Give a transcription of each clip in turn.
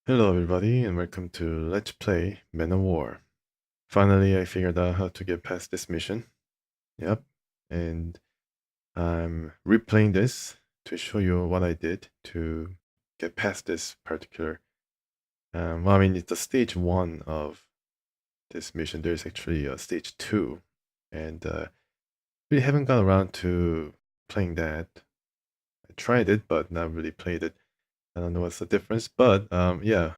Hello everybody and welcome to Let's Play Men of War. Finally I figured out how to get past this mission. Yep. And I'm replaying this to show you what I did to get past this particular well, I mean it's a stage 1 of this mission. There's actually a stage 2 and we haven't got around to playing that. I tried it but not really played it. I don't know what's the difference, but yeah,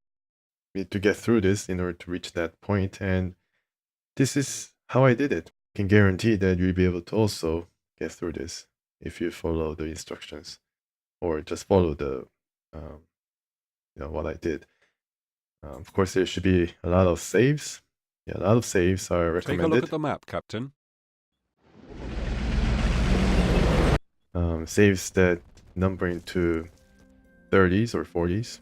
we need to get through this in order to reach that point, and this is how I did it. I can guarantee that you'll be able to also get through this if you follow the instructions or just follow the, what I did. Of course, there should be a lot of saves. Yeah, a lot of saves are Take a look recommended. at the map, Captain. Saves that number into 30s or 40s.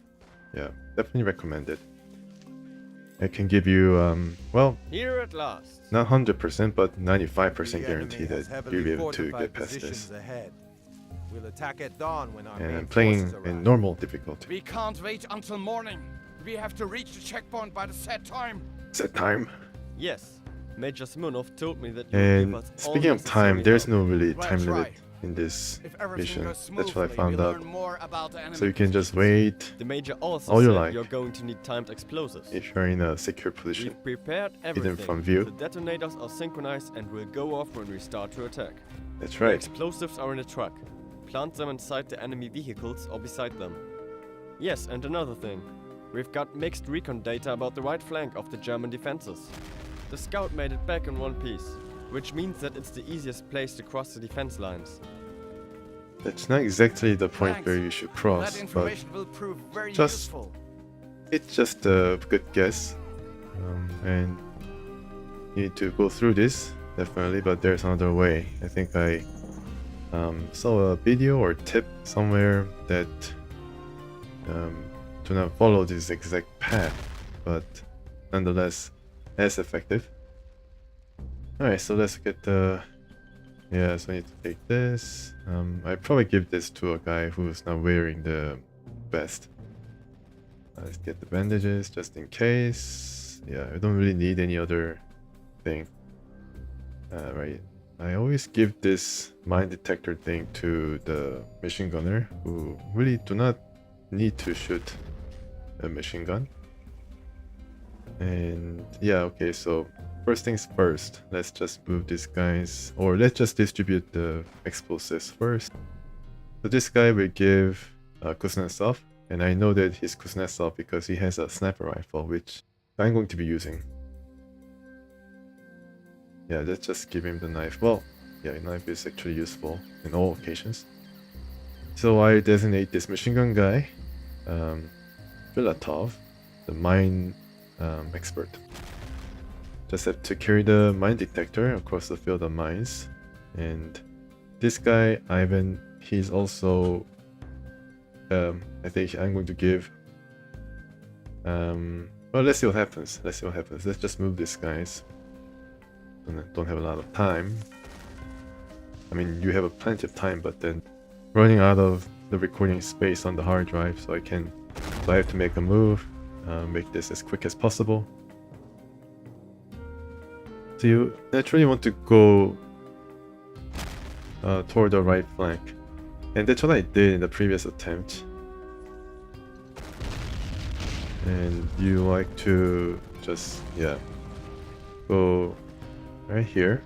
Yeah, definitely recommended. It can give you, well, Here at last. not 100%, but 95% The guarantee enemy has that heavily you'll be able to fortified get past positions this. ahead. We'll attack at dawn when our And main I'm playing forces in arrive. normal difficulty. We can't wait until morning. We have to reach the checkpoint by the set time. Set time. Yes, Major Smirnov told me that you will And give us speaking all of time, there's necessary no really Right, time limit right. in this If everything mission. goes That's what I smoothly, found we out. learn more about the enemy So you can just positions. wait help. The Major also all you said like you're going to need timed explosives. if you're in a secure position. We've prepared Hidden everything. from view. The detonators are synchronized and will go off when we start to attack. That's The right. explosives are in a truck. Plant them inside the enemy vehicles or beside them. Yes, and another thing. We've got mixed recon data about the right flank of the German defenses. The scout made it back in one piece, which means that it's the easiest place to cross the defense lines. That's not exactly the point Thanks. where you should That cross, but information will prove very just- useful. it's just a good guess. And you need to go through this, definitely, but there's another way. I think I saw a video or tip somewhere that do not follow this exact path, but nonetheless as effective. Alright, so let's get the... Yeah, so I need to take this. I probably give this to a guy who's not wearing the vest. Let's get the bandages just in case. Yeah, I don't really need any other thing. Right. I always give this mine detector thing to the machine gunner who really do not need to shoot a machine gun. And yeah, okay, so first things first, let's just move these guys, or let's just distribute the explosives first. So this guy will give Kuznetsov, and I know that he's Kuznetsov because he has a sniper rifle, which I'm going to be using. Yeah, let's just give him the knife. Well, yeah, knife is actually useful in all occasions. So I designate this machine gun guy, Filatov, the mine expert. Just have to carry the mine detector across the field of mines. And this guy, Ivan, he's also... I think I'm going to give... well, let's see what happens. Let's see what happens. Let's just move these guys. Don't have a lot of time. I mean, you have plenty of time, but then running out of the recording space on the hard drive, so I have to make a move, make this as quick as possible. So you naturally want to go toward the right flank, and that's what I did in the previous attempt. And you like to just, yeah, go right here.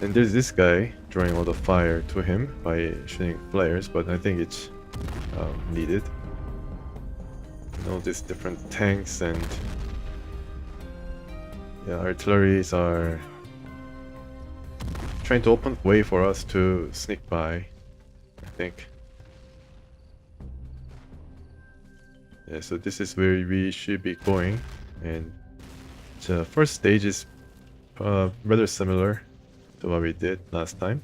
And there's this guy drawing all the fire to him by shooting flares, but I think it's needed. And all these different tanks and yeah, artilleries are trying to open way for us to sneak by, I think. Yeah, so this is where we should be going, and the first stage is rather similar to what we did last time.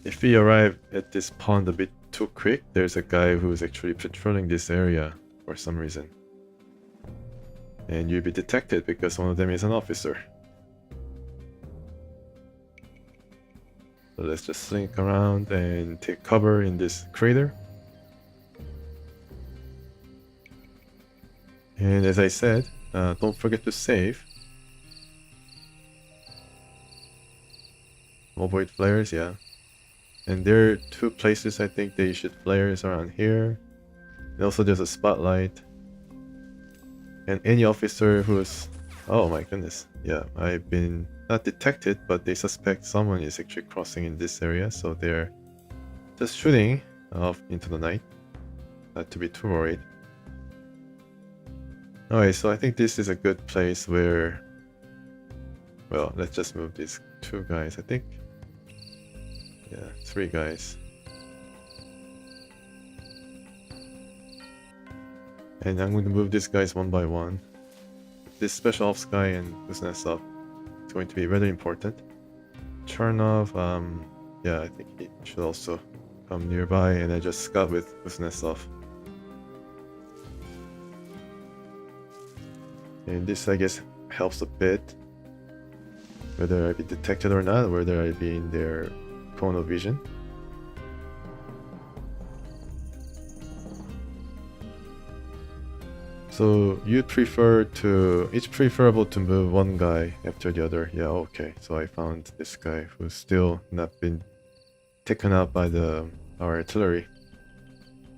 If we arrive at this pond a bit too quick, there's a guy who's actually patrolling this area for some reason. And you'll be detected because one of them is an officer. So let's just slink around and take cover in this crater. And as I said, don't forget to save. Avoid flares, yeah. And there are 2 places I think they should flares around here. And also there's a spotlight. And any officer who's... Oh my goodness. Yeah, I've been not detected, but they suspect someone is actually crossing in this area, so they're just shooting off into the night. Not to be too worried. Alright, so I think this is a good place where... Well, let's just move these 2 guys, I think. Yeah, 3 guys. And I'm going to move these guys one by one. This special ops guy and Kuznetsov is going to be very important. Chernov, yeah, I think he should also come nearby, and I just scout with Kuznetsov. And this, I guess, helps a bit. Whether I be detected or not, whether I be in their cone of vision. So you'd prefer to... It's preferable to move one guy after the other. Yeah, okay. So I found this guy who's still not been taken out by our artillery.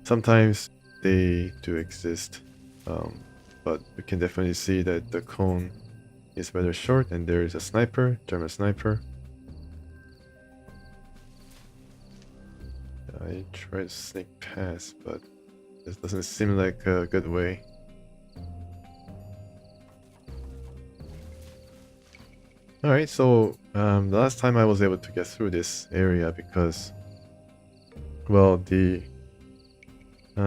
Sometimes they do exist, but we can definitely see that the cone is rather short, and there is a sniper, German sniper. I try to sneak past, but this doesn't seem like a good way. Alright, so the last time I was able to get through this area because, well, the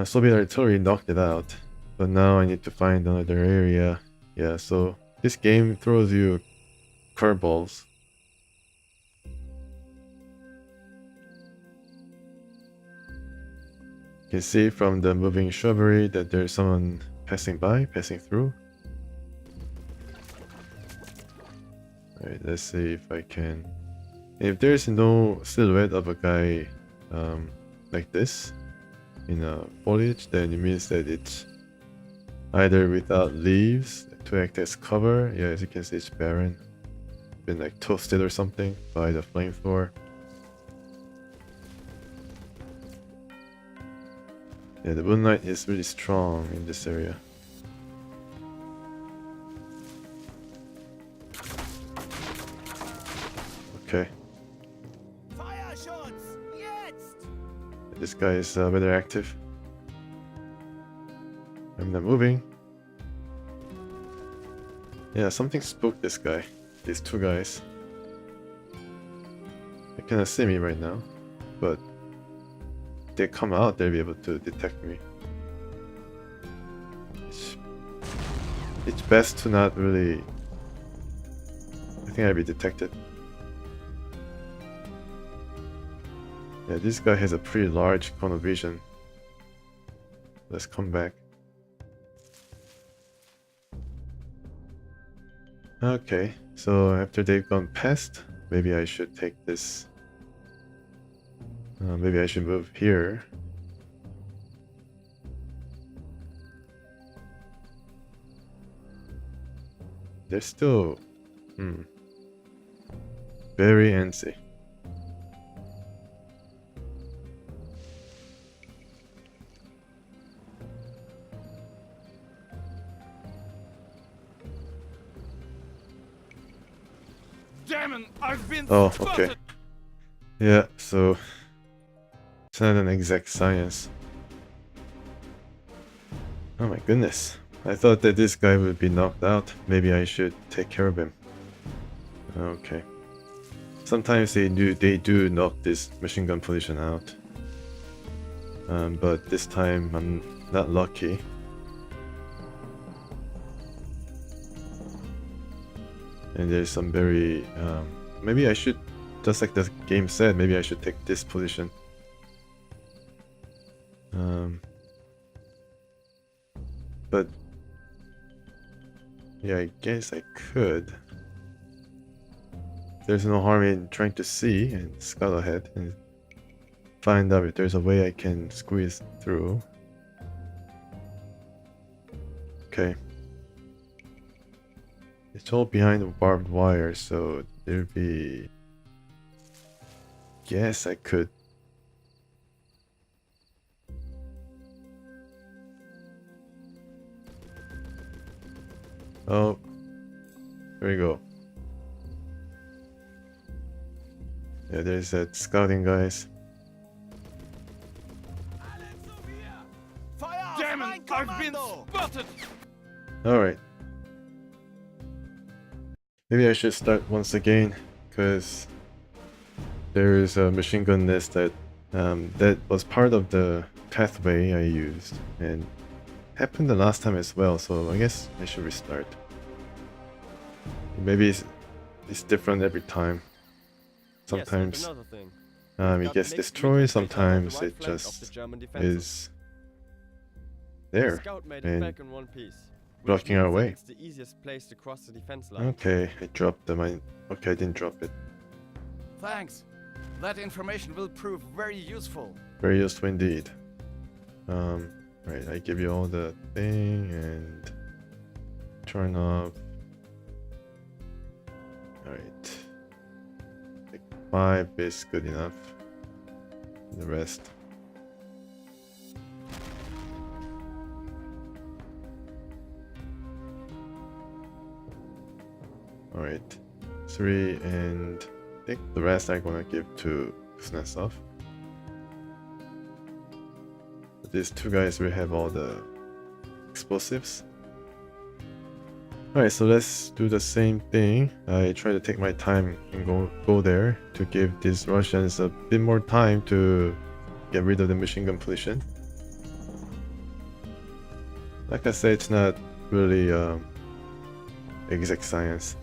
Soviet artillery knocked it out, but now I need to find another area. Yeah, so this game throws you curveballs. You can see from the moving shrubbery that there's someone passing through. Alright, let's see if I can... If there's no silhouette of a guy like this in a foliage, then it means that it's either without leaves to act as cover. Yeah, as you can see, it's barren. Been like toasted or something by the flamethrower. Yeah, the moonlight is really strong in this area. Okay. Fire shots! Jetzt! This guy is rather active. I'm not moving. Yeah, something spooked this guy. These 2 guys. They cannot see me right now, but if they come out, they'll be able to detect me. It's best to not really... I think I'll be detected. Yeah, this guy has a pretty large cone of vision. Let's come back. Okay, so after they've gone past, maybe I should take this. Maybe I should move here. They're still... very antsy. Damn it, I've been Oh, spotted. okay. Yeah, so it's not an exact science. Oh my goodness. I thought that this guy would be knocked out. Maybe I should take care of him. Okay. Sometimes they do knock this machine gun position out. But this time I'm not lucky. And there's some very... maybe I should, just like the game said, maybe I should take this position. But... yeah, I guess I could. There's no harm in trying to see and scout ahead and find out if there's a way I can squeeze through. Okay. It's all behind the barbed wire, so there'd be... Guess I could... Oh. Here we go. Yeah, there's that scouting guys. Fire auf Damn mein it! I've been Kommando! spotted! Alright. Maybe I should start once again, because there is a machine gun nest that that was part of the pathway I used, and happened the last time as well, so I guess I should restart. Maybe it's different every time. Sometimes Yes, and another thing. it Got gets mixed destroyed, recon data about the sometimes right it flank of just the German defenses. is The there. scout made and it back in one piece, which blocking our means that way. It's the easiest place to cross the defense line. Okay, I dropped them. Okay, I didn't drop it. Thanks. That information will prove very useful. Very useful indeed. Right, I give you all the thing and turn off. Alright. Like 5 is good enough. The rest. Alright. 3 and I think the rest I'm gonna give to Kuznetsov. These two guys will have all the explosives. Alright, so let's do the same thing. I try to take my time and go there to give these Russians a bit more time to get rid of the machine gun position. Like I said, it's not really exact science.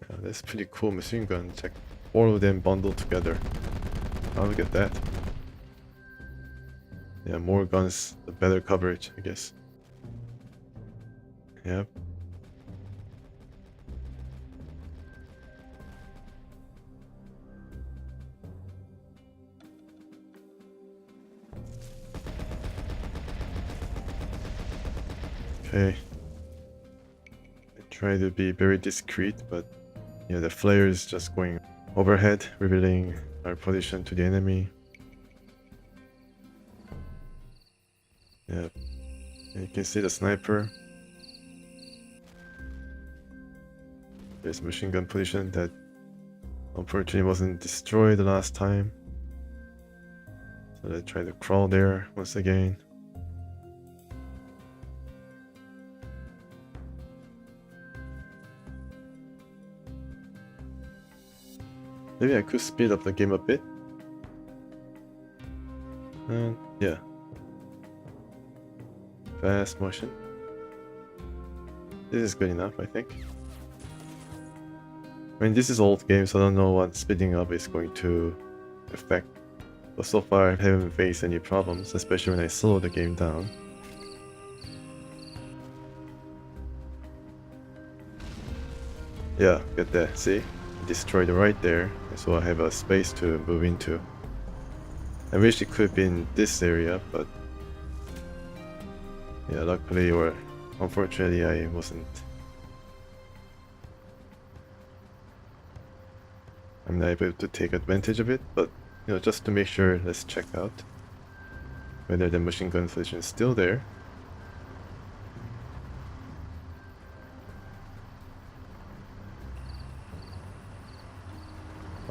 Yeah, that's pretty cool machine gun. Check all of them bundled together. Oh, look at that. Yeah, more guns, the better coverage, I guess. Yep. Okay. I try to be very discreet, but yeah, the flare is just going overhead, revealing our position to the enemy. Yep. And you can see the sniper. There's a machine gun position that unfortunately wasn't destroyed the last time. So let's try to crawl there once again. Maybe I could speed up the game a bit. Yeah. Fast motion. This is good enough, I think. I mean, this is old game, so I don't know what speeding up is going to affect. But so far, I haven't faced any problems, especially when I slow the game down. Yeah, get that. See? Destroyed right there, so I have a space to move into. I wish it could be in this area, but yeah, luckily or unfortunately I wasn't. I'm not able to take advantage of it, but you know, just to make sure, let's check out whether the machine gun position is still there.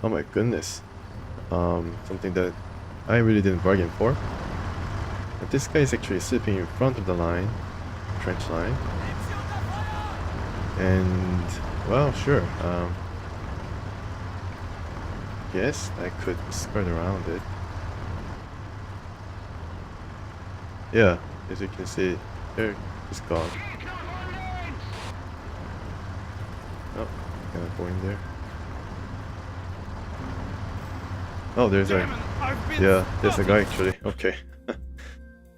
Oh my goodness. Something that I really didn't bargain for. But this guy is actually sleeping in front of the line, trench line. And, well, sure. Yes, I could skirt around it. Yeah, as you can see, there he's gone. Oh, gonna go in there. Oh, there's a... Yeah, there's a guy actually. Okay.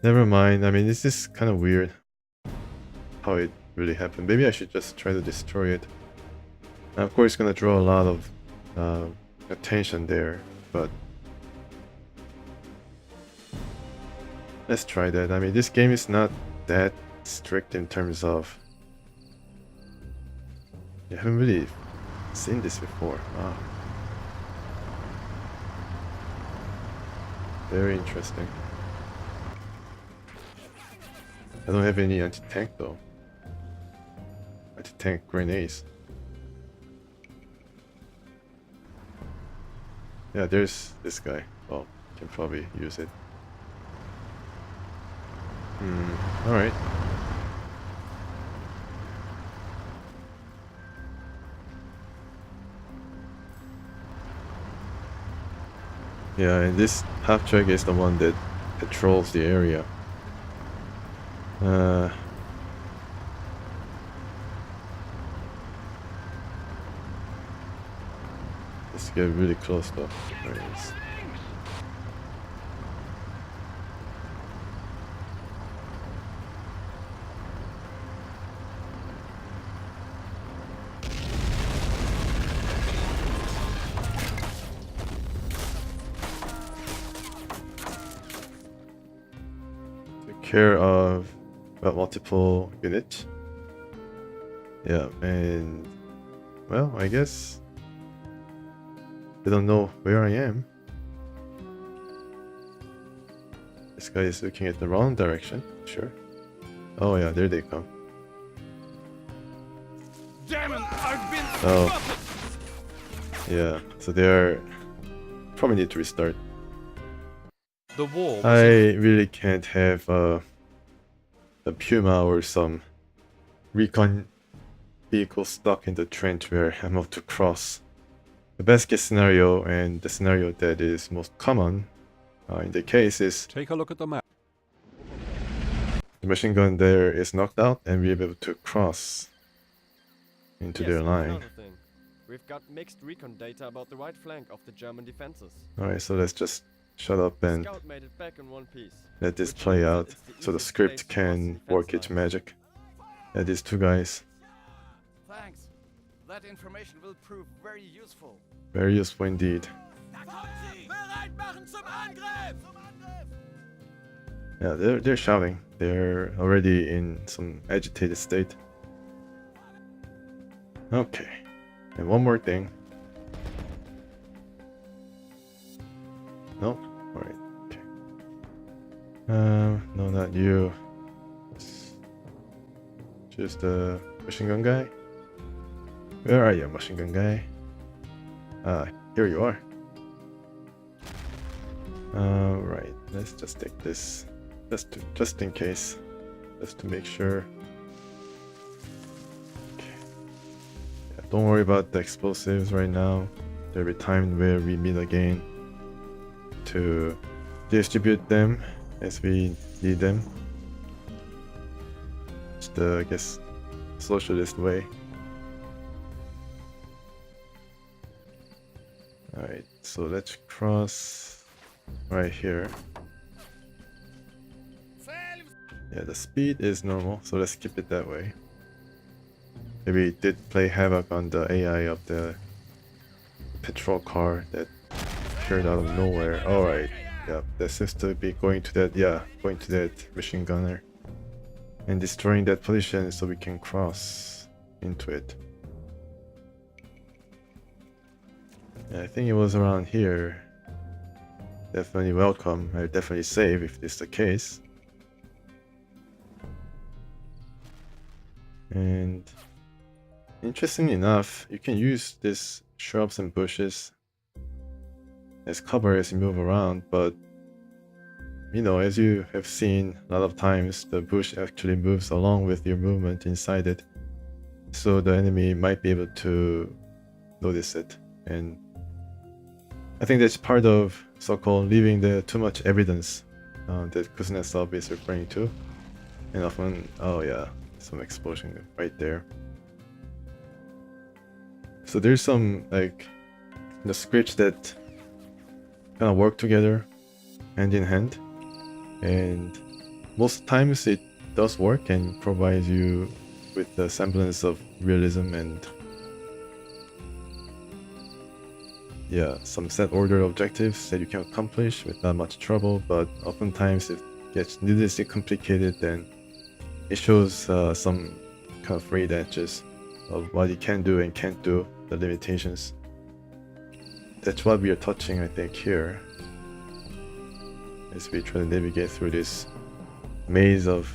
Never mind. I mean, this is kind of weird how it really happened. Maybe I should just try to destroy it. Now, of course, it's gonna draw a lot of attention there, but Let's try that. I mean, this game is not that strict in terms of... I haven't really seen this before. Wow. Very interesting. I don't have any anti-tank though. Anti-tank grenades. Yeah, there's this guy. Oh, can probably use it. Alright. Yeah, and this half-track is the one that patrols the area. Let's get really close though. There it is. Take care of multiple units. Yeah, and well, I guess they don't know where I am. This guy is looking at the wrong direction. Sure. Oh yeah, there they come. Damn it, I've been Oh. spotted! Yeah, so they're probably need to restart. The war was I really can't have a Puma or some recon vehicle stuck in the trench where I'm about to cross. The best case scenario, and the scenario that is most common in the case, is Take a look at the map. the machine gun there is knocked out and we're able to cross into Yes, their and line. another thing. We've got mixed recon data about the right flank of the German defenses. Alright, so let's just shut up and Scout made it back in one piece. let this which play means that out it's the so the easiest script place to cross can the defense work its line. magic. Yeah, these two guys, Thanks. That information will prove very useful. very useful indeed. Da kommt sie! Bereit machen zum Angriff! Zum Angriff! Yeah, they're shouting. They're already in some agitated state. Okay, and one more thing. No? Alright, okay. No, not you. Just a machine gun guy? Where are you, machine gun guy? Ah, here you are. Right, let's just take this. Just in case. Just to make sure. Okay. Yeah, don't worry about the explosives right now. There'll be time where we meet again to distribute them as we need them. It's the, I guess, socialist way. Alright, so let's cross right here. Yeah, the speed is normal, so let's keep it that way. Maybe it did play havoc on the AI of the patrol car that appeared out of nowhere. Alright, yeah, that seems to be going to that machine gunner and destroying that position so we can cross into it. Yeah, I think it was around here. Definitely welcome, or definitely safe if this is the case. And interestingly enough, you can use these shrubs and bushes as cover as you move around, but you know, as you have seen a lot of times, the bush actually moves along with your movement inside it, so the enemy might be able to notice it. And I think that's part of so-called leaving the too much evidence that Kuznetsov is referring to. And often, oh yeah, some explosion right there. So there's some like the scripts that kind of work together hand in hand, and most times it does work and provides you with the semblance of realism and yeah, some set order objectives that you can accomplish without much trouble. But oftentimes it gets needlessly complicated, then it shows some kind of frayed edges of what you can do and can't do, the limitations. That's what we are touching, I think, here, as we try to navigate through this maze of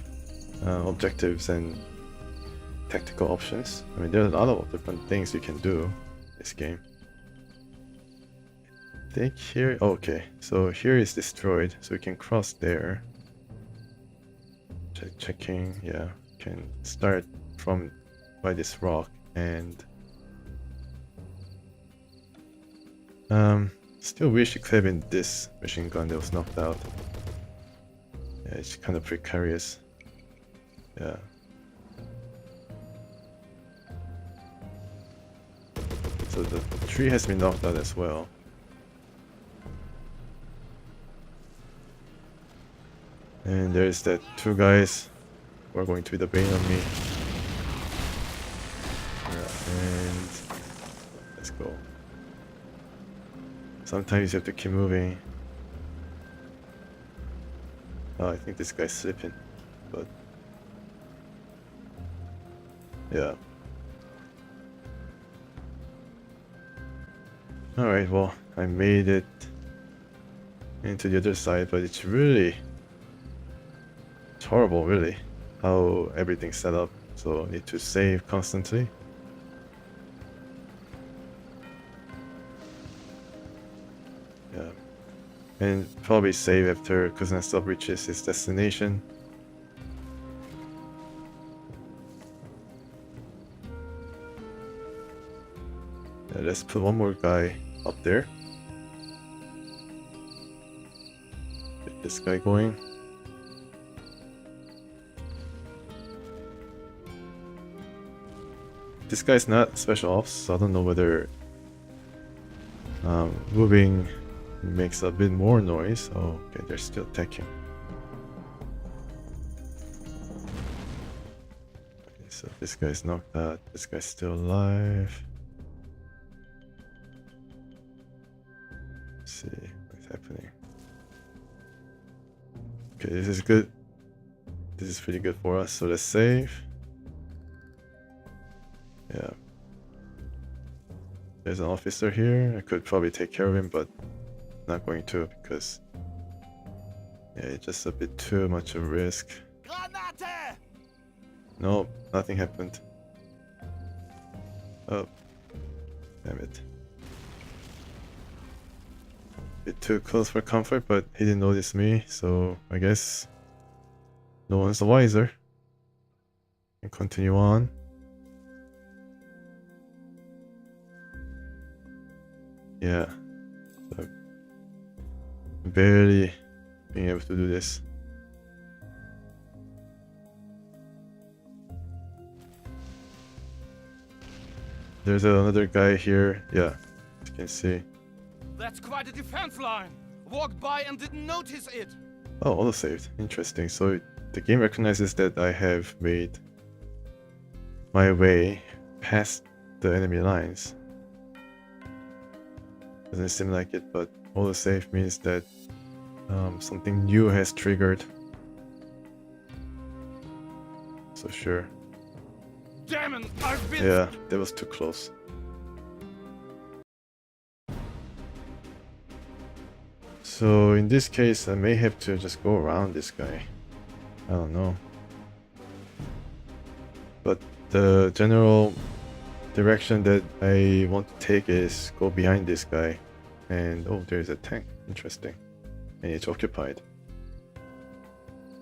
objectives and tactical options. I mean, there's a lot of different things you can do in this game. I think here, okay, so here is destroyed, so we can cross there. Checking, yeah, can start from by this rock and still wish it could have been this machine gun that was knocked out. Yeah, it's kind of precarious. Yeah. So the tree has been knocked out as well. And there's that two guys who are going to be the bane on me. Yeah, and let's go. Sometimes you have to keep moving. Oh, I think this guy's slipping, but yeah. Alright, well, I made it into the other side, but it's really horrible, really, how everything's set up. So I need to save constantly. Yeah, and probably save after Kuznetsov reaches his destination. Yeah, let's put one more guy up there. Get this guy going. This guy's not special ops, so I don't know whether moving makes a bit more noise. Oh, okay, they're still attacking. Okay, so this guy's knocked out. This guy's still alive. Let's see what's happening. Okay, this is good. This is pretty good for us. So let's save. Yeah. There's an officer here. I could probably take care of him, but not going to because yeah, it's just a bit too much of a risk. Granate! No, nothing happened. Oh, damn it. Bit too close for comfort, but he didn't notice me, so I guess no one's the wiser. And continue on. Yeah, so barely being able to do this. There's another guy here. Yeah, you can see. That's quite a defense line. Walked by and didn't notice it. Oh, auto-saved. Interesting. So the game recognizes that I have made my way past the enemy lines. Doesn't seem like it, but auto-save means that something new has triggered. So sure. Damn it, I've been... Yeah, that was too close. So in this case, I may have to just go around this guy. I don't know. But the general direction that I want to take is go behind this guy. And oh, there's a tank. Interesting. And it's occupied.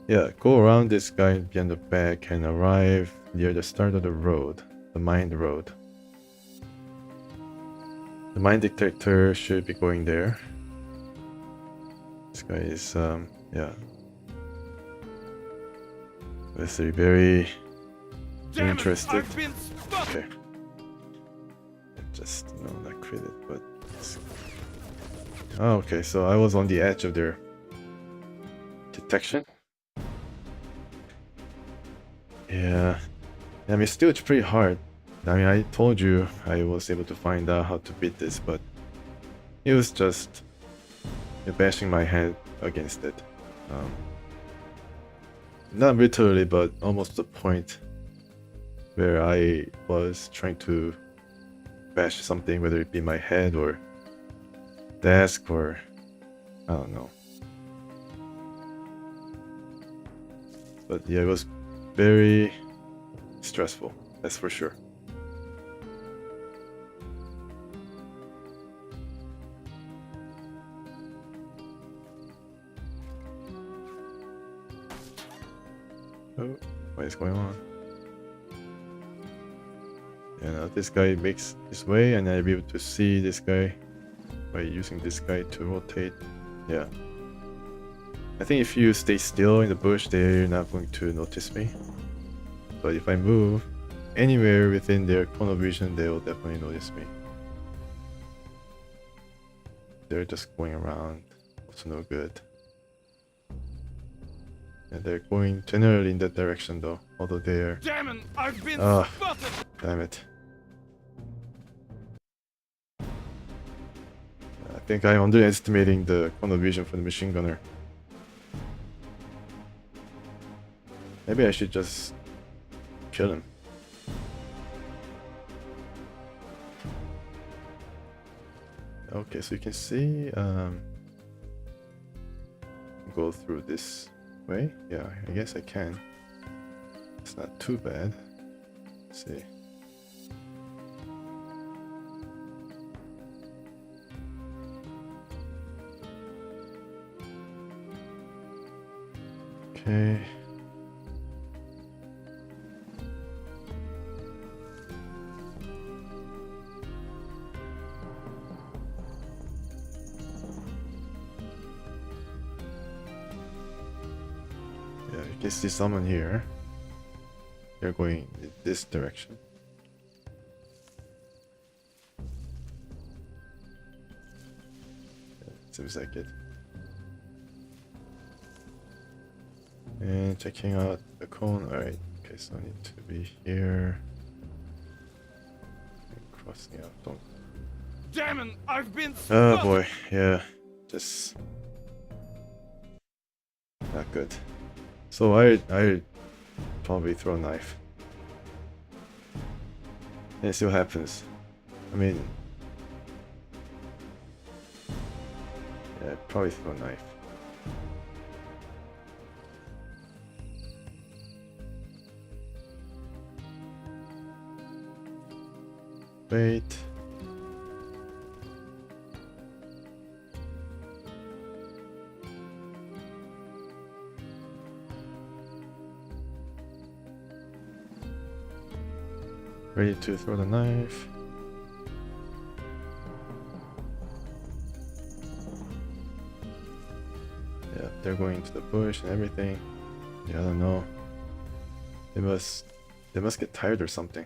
Yeah, go around this guy behind the back and arrive near the start of the road. The mine road. The mine detector should be going there. This guy is, yeah. Let's be very interested. I've been spotted. Okay. Just, no, not crit it, but... Oh, okay, so I was on the edge of their detection. Yeah. I mean, still it's pretty hard. I mean, I told you I was able to find out how to beat this, but it was just bashing my head against it. not literally, but almost the point where I was trying to bash something, whether it be my head or desk or I don't know. But yeah, it was very stressful, that's for sure. Oh, what is going on? Yeah, now this guy makes his way, and I'll be able to see this guy by using this guy to rotate. Yeah. I think if you stay still in the bush, they're not going to notice me. But if I move anywhere within their cone of vision, they will definitely notice me. They're just going around. Also no good. And they're going generally in that direction though, although they're... Damn it, I've been spotted! Damn it. I think I'm underestimating the cone of vision for the machine gunner. Maybe I should just kill him. Okay, so you can see, go through this way. Yeah, I guess I can. It's not too bad. Let's see. Okay. Yeah, you can see someone here. They're going in this direction. Yeah, seems like it. And checking out the cone. Alright, okay, so I need to be here. And crossing out. Don't. Damn it, I've been Oh spotted! boy, yeah. Just not good. So I probably throw a knife. And see what happens. I mean, yeah, I'd probably throw a knife. Wait. Ready to throw the knife. Yeah, they're going into the bush and everything. Yeah, I don't know. They must get tired or something.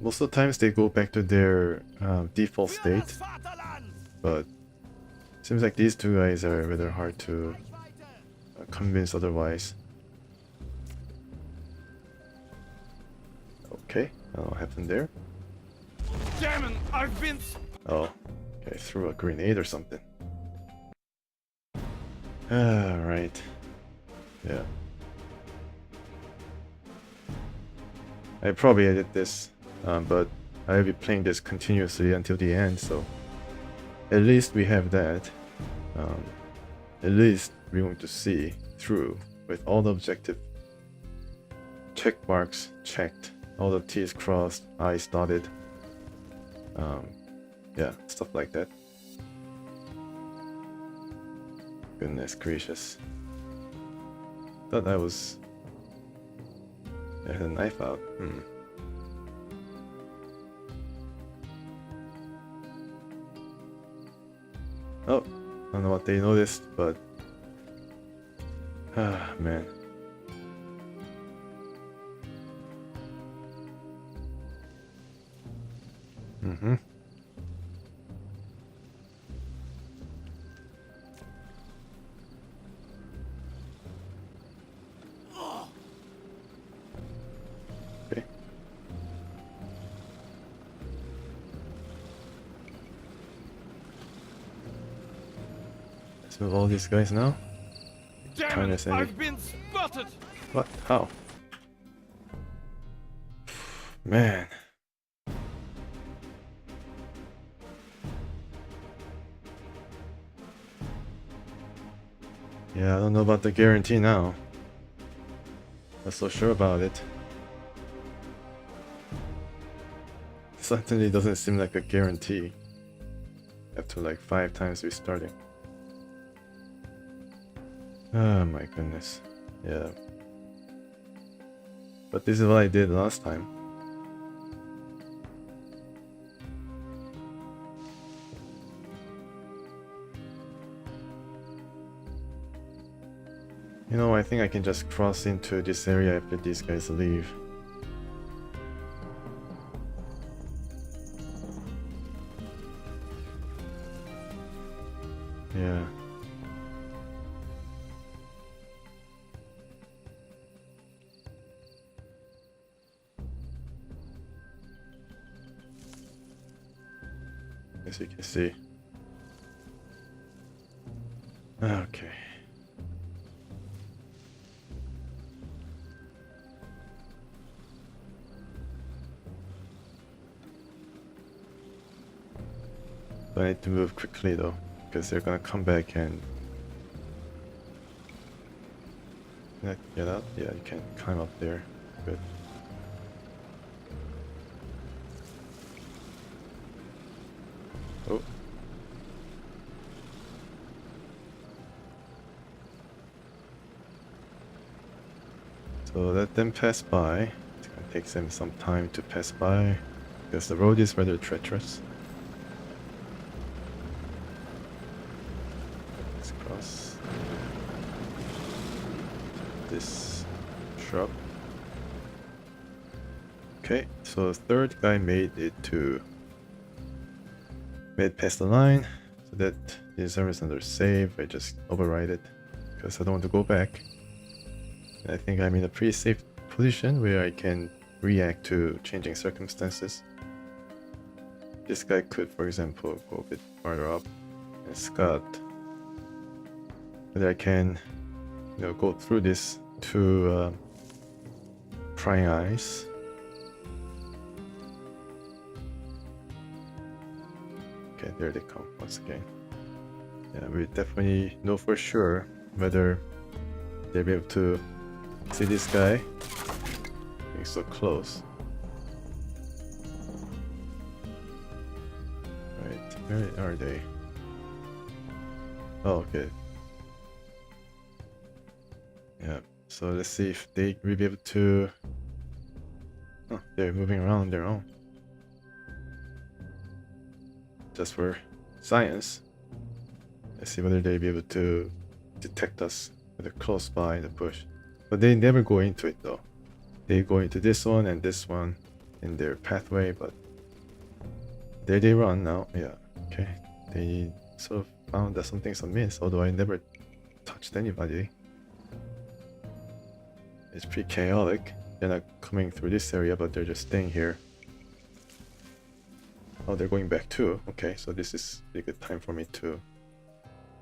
Most of the times they go back to their default state, but seems like these two guys are rather hard to convince otherwise. Okay, I don't know what happened there. Damn it, I've been Oh, okay, threw a grenade or something. Right. Yeah. I probably edit this, but I'll be playing this continuously until the end, so at least we have that. At least we're going to see through with all the objective check marks checked, all the T's crossed, I's dotted. Yeah, stuff like that. Goodness gracious. Thought I was... I had a knife out. Oh, I don't know what they noticed, but... Ah, man. Okay. Move all these guys now. Damn it! I've been spotted! What? How? Man. Yeah, I don't know about the guarantee now. Not so sure about it. Certainly doesn't seem like a guarantee. After like 5 times restarting. Oh my goodness. Yeah. But this is what I did last time. You know, I think I can just cross into this area after these guys leave. Yeah. As you can see. Okay. I need to move quickly though, because they're gonna come back and... Can I get out? Yeah, you can climb up there. Good. Oh. So let them pass by. It's gonna take them some time to pass by, because the road is rather treacherous. Let's cross this shrub. Okay, so the third guy made it past the line, so that the server is under save. I just override it because I don't want to go back. And I think I'm in a pretty safe position where I can react to changing circumstances. This guy could, for example, go a bit farther up and scout whether I can, go through this to prying eyes. Okay, there they come once again. Yeah, we definitely know for sure whether they'll be able to see this guy being so close. Right, where are they? Oh, okay. Yeah, so let's see if they will be able to... Oh, they're moving around on their own. Just for science. Let's see whether they'll be able to detect us when they're close by the bush. But they never go into it though. They go into this one and this one in their pathway, but there they run now. Yeah, okay. They sort of found that something's amiss, although I never touched anybody. It's pretty chaotic. They're not coming through this area, but they're just staying here. Oh, they're going back too. Okay, so this is a good time for me to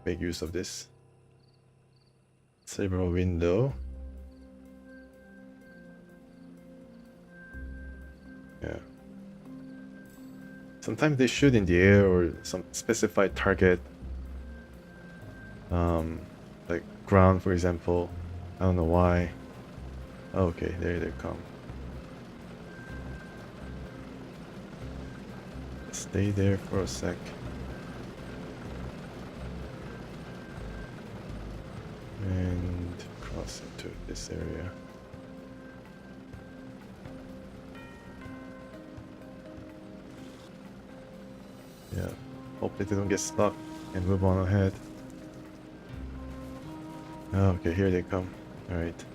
make use of this. Silver window. Yeah. Sometimes they shoot in the air or some specified target. Like ground, for example. I don't know why. Oh, okay, there they come. Stay there for a sec. And cross into this area. Yeah, hopefully they don't get stuck and move on ahead. Okay, here they come. Alright.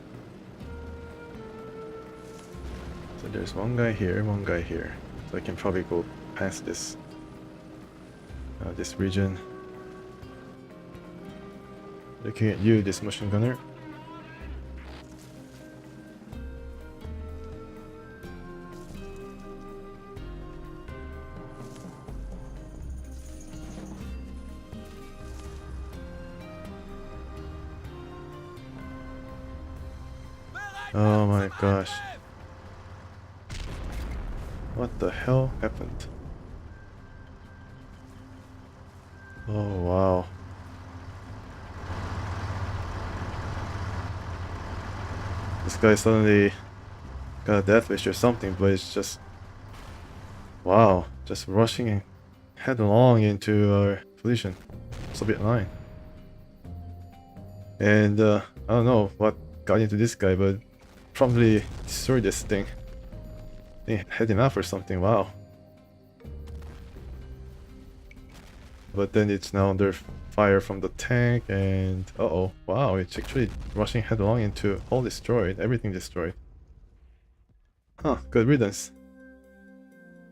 So there's one guy here, one guy here. So I can probably go past this this region. Looking at you, this machine gunner. Oh my gosh. What the hell happened? Oh wow. This guy suddenly got a death wish or something, but it's just... Wow. Just rushing headlong into our collision. Soviet line. And I don't know what got into this guy, but probably destroyed this thing. They had him out or something, wow. But then it's now under fire from the tank and... Uh-oh, wow, it's actually rushing headlong into... All destroyed, everything destroyed. Huh, good riddance.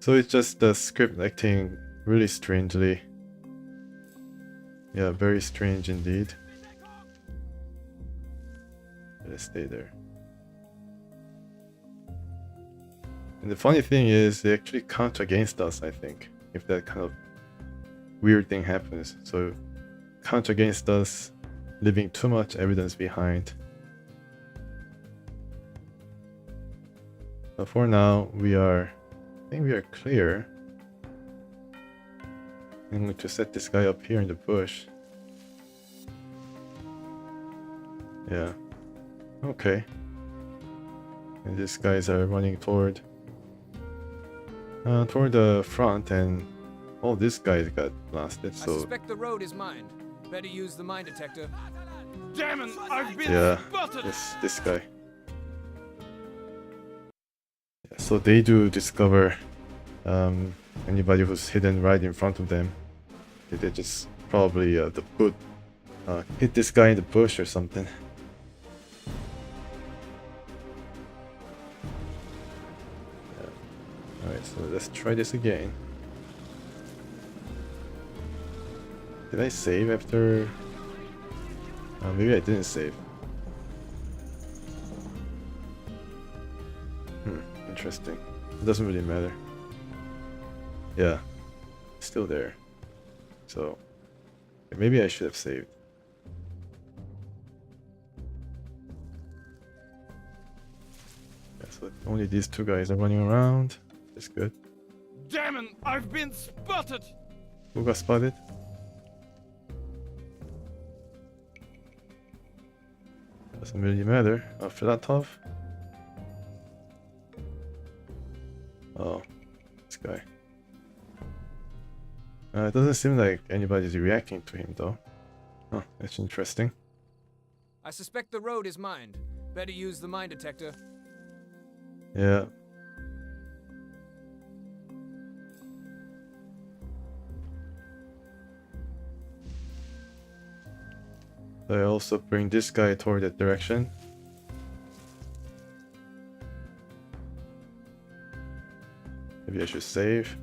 So it's just the script acting really strangely. Yeah, very strange indeed. Let's stay there. And the funny thing is, they actually count against us, I think, if that kind of weird thing happens. So, count against us, leaving too much evidence behind. But for now, I think we are clear. I'm going to set this guy up here in the bush. Yeah. Okay. And these guys are running toward the front, and all these guys got blasted, I so suspect the road is mined. Better use the mine detector. Damn it, I've been yeah, spotted! this guy. Yeah, so they do discover anybody who's hidden right in front of them. They just probably hit this guy in the bush or something. Alright, so let's try this again. Did I save after... maybe I didn't save. Interesting. It doesn't really matter. Yeah, still there. So, maybe I should have saved. Yeah, so only these two guys are running around. That's good. Damn it, I've been spotted! Who got spotted? Doesn't really matter. Filatov? Oh, this guy. It doesn't seem like anybody's reacting to him though. Huh, that's interesting. I suspect the road is mined. Better use the mine detector. Yeah. I also bring this guy toward that direction. Maybe I should save.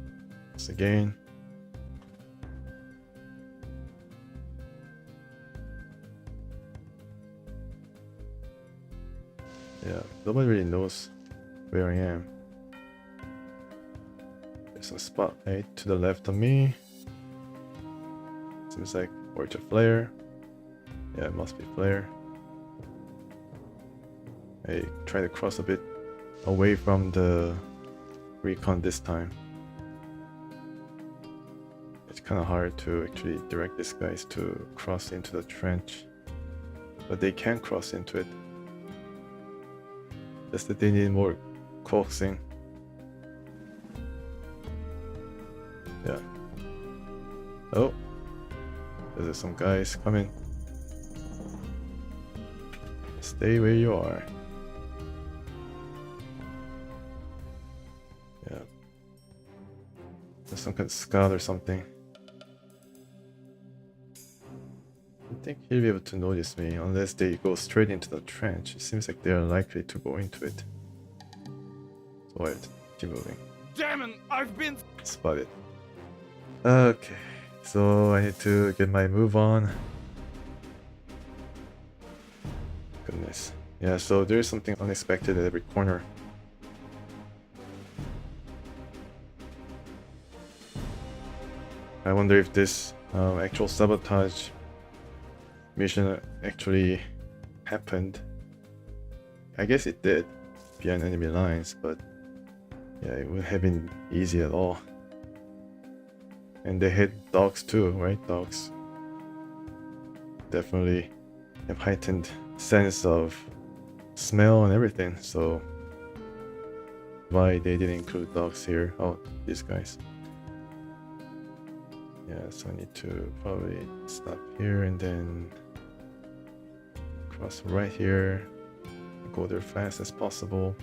Once again. Yeah, nobody really knows where I am. There's a spotlight to the left of me. Seems like Orchard Flare. Yeah, it must be flare. I try to cross a bit away from the recon this time. It's kind of hard to actually direct these guys to cross into the trench, but they can cross into it. Just that they need more coaxing. Yeah. Oh, there's some guys coming. Stay where you are. Yeah. There's some kind of scout or something. I think he'll be able to notice me unless they go straight into the trench. It seems like they are likely to go into it. So I'll keep moving. Damn it, I've been Spotted. Okay, so I need to get my move on. Goodness. Yeah, so there's something unexpected at every corner. I wonder if this actual sabotage mission actually happened. I guess it did behind enemy lines, but yeah, it would have been easy at all. And they hit dogs too, right? Dogs definitely have heightened sense of smell and everything, so why they didn't include dogs here? Oh, these guys. Yeah, so I need to probably stop here and then cross right here, go there fast as possible.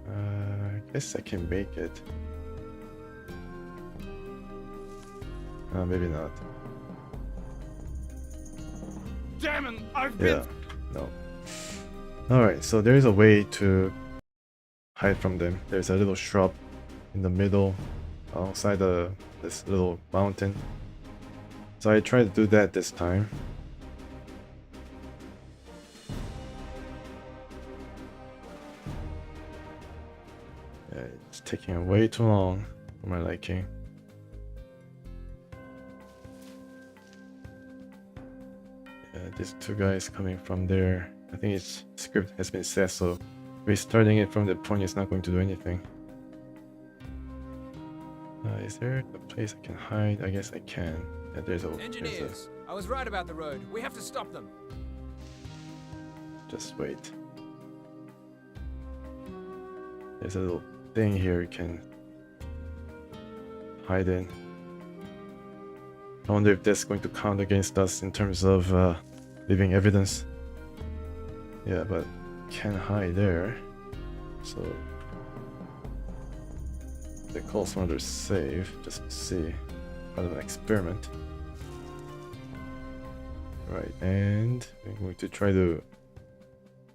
I guess I can make it. Maybe not. Damn it! I've Yeah, no. Alright, so there's a way to hide from them. There's a little shrub in the middle alongside this little mountain. So I tried to do that this time. Yeah, it's taking way too long for my liking. These two guys coming from there. I think its script has been set, so restarting it from the point is not going to do anything. Is there a place I can hide? I guess I can. Yeah, there's a. Engineers, I was right about the road. We have to stop them. Just wait. There's a little thing here you can hide in. I wonder if that's going to count against us in terms of leaving evidence. Yeah, but can't hide there. So they call for another save just to see. Part of an experiment. Right, and I'm going to try to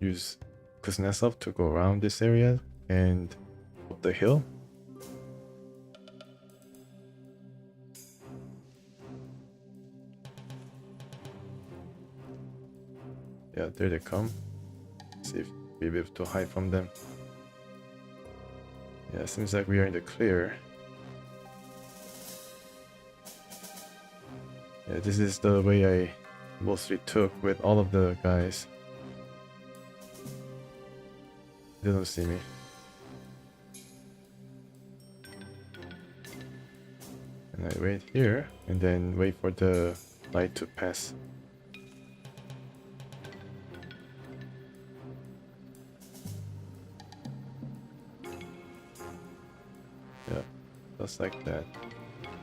use Kuznetsov to go around this area and up the hill. Yeah, there they come. See if we'll be able to hide from them. Yeah, seems like we are in the clear. Yeah, this is the way I mostly took with all of the guys. They don't see me. And I wait here and then wait for the light to pass. Yeah, just like that.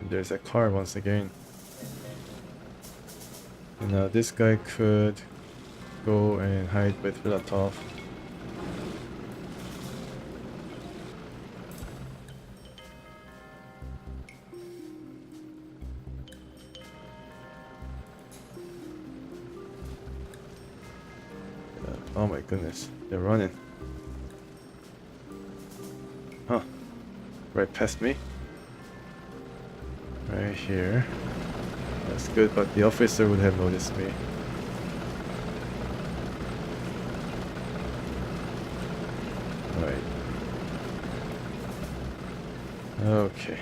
And there's a car once again. And now this guy could go and hide with Filatov. Oh my goodness, they're running. Huh. Right past me. Right here. That's good, but the officer would have noticed me. Alright. Okay.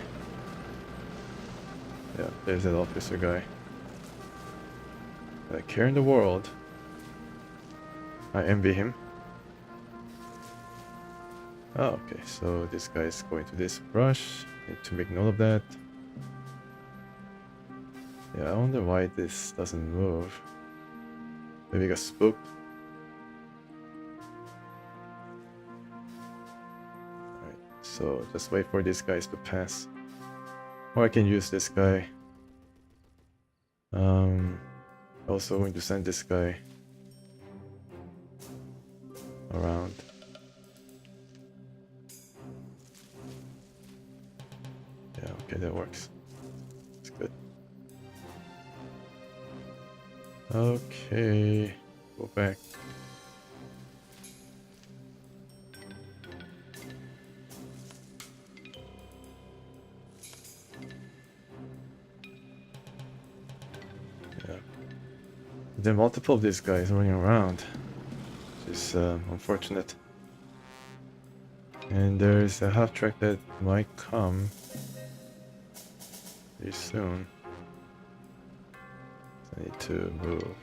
Yeah, there's that officer guy. I care in the world. I envy him. Oh, okay, so this guy is going to this brush. Need to make note of that. Yeah, I wonder why this doesn't move. Maybe it got spooked. Alright, so just wait for these guys to pass. Or I can use this guy. Also going to send this guy around. Yeah, okay, that works. It's good. Okay, go back. Yeah. There are multiple of these guys running around, which is unfortunate. And there's a half track that might come pretty soon. So I need to move.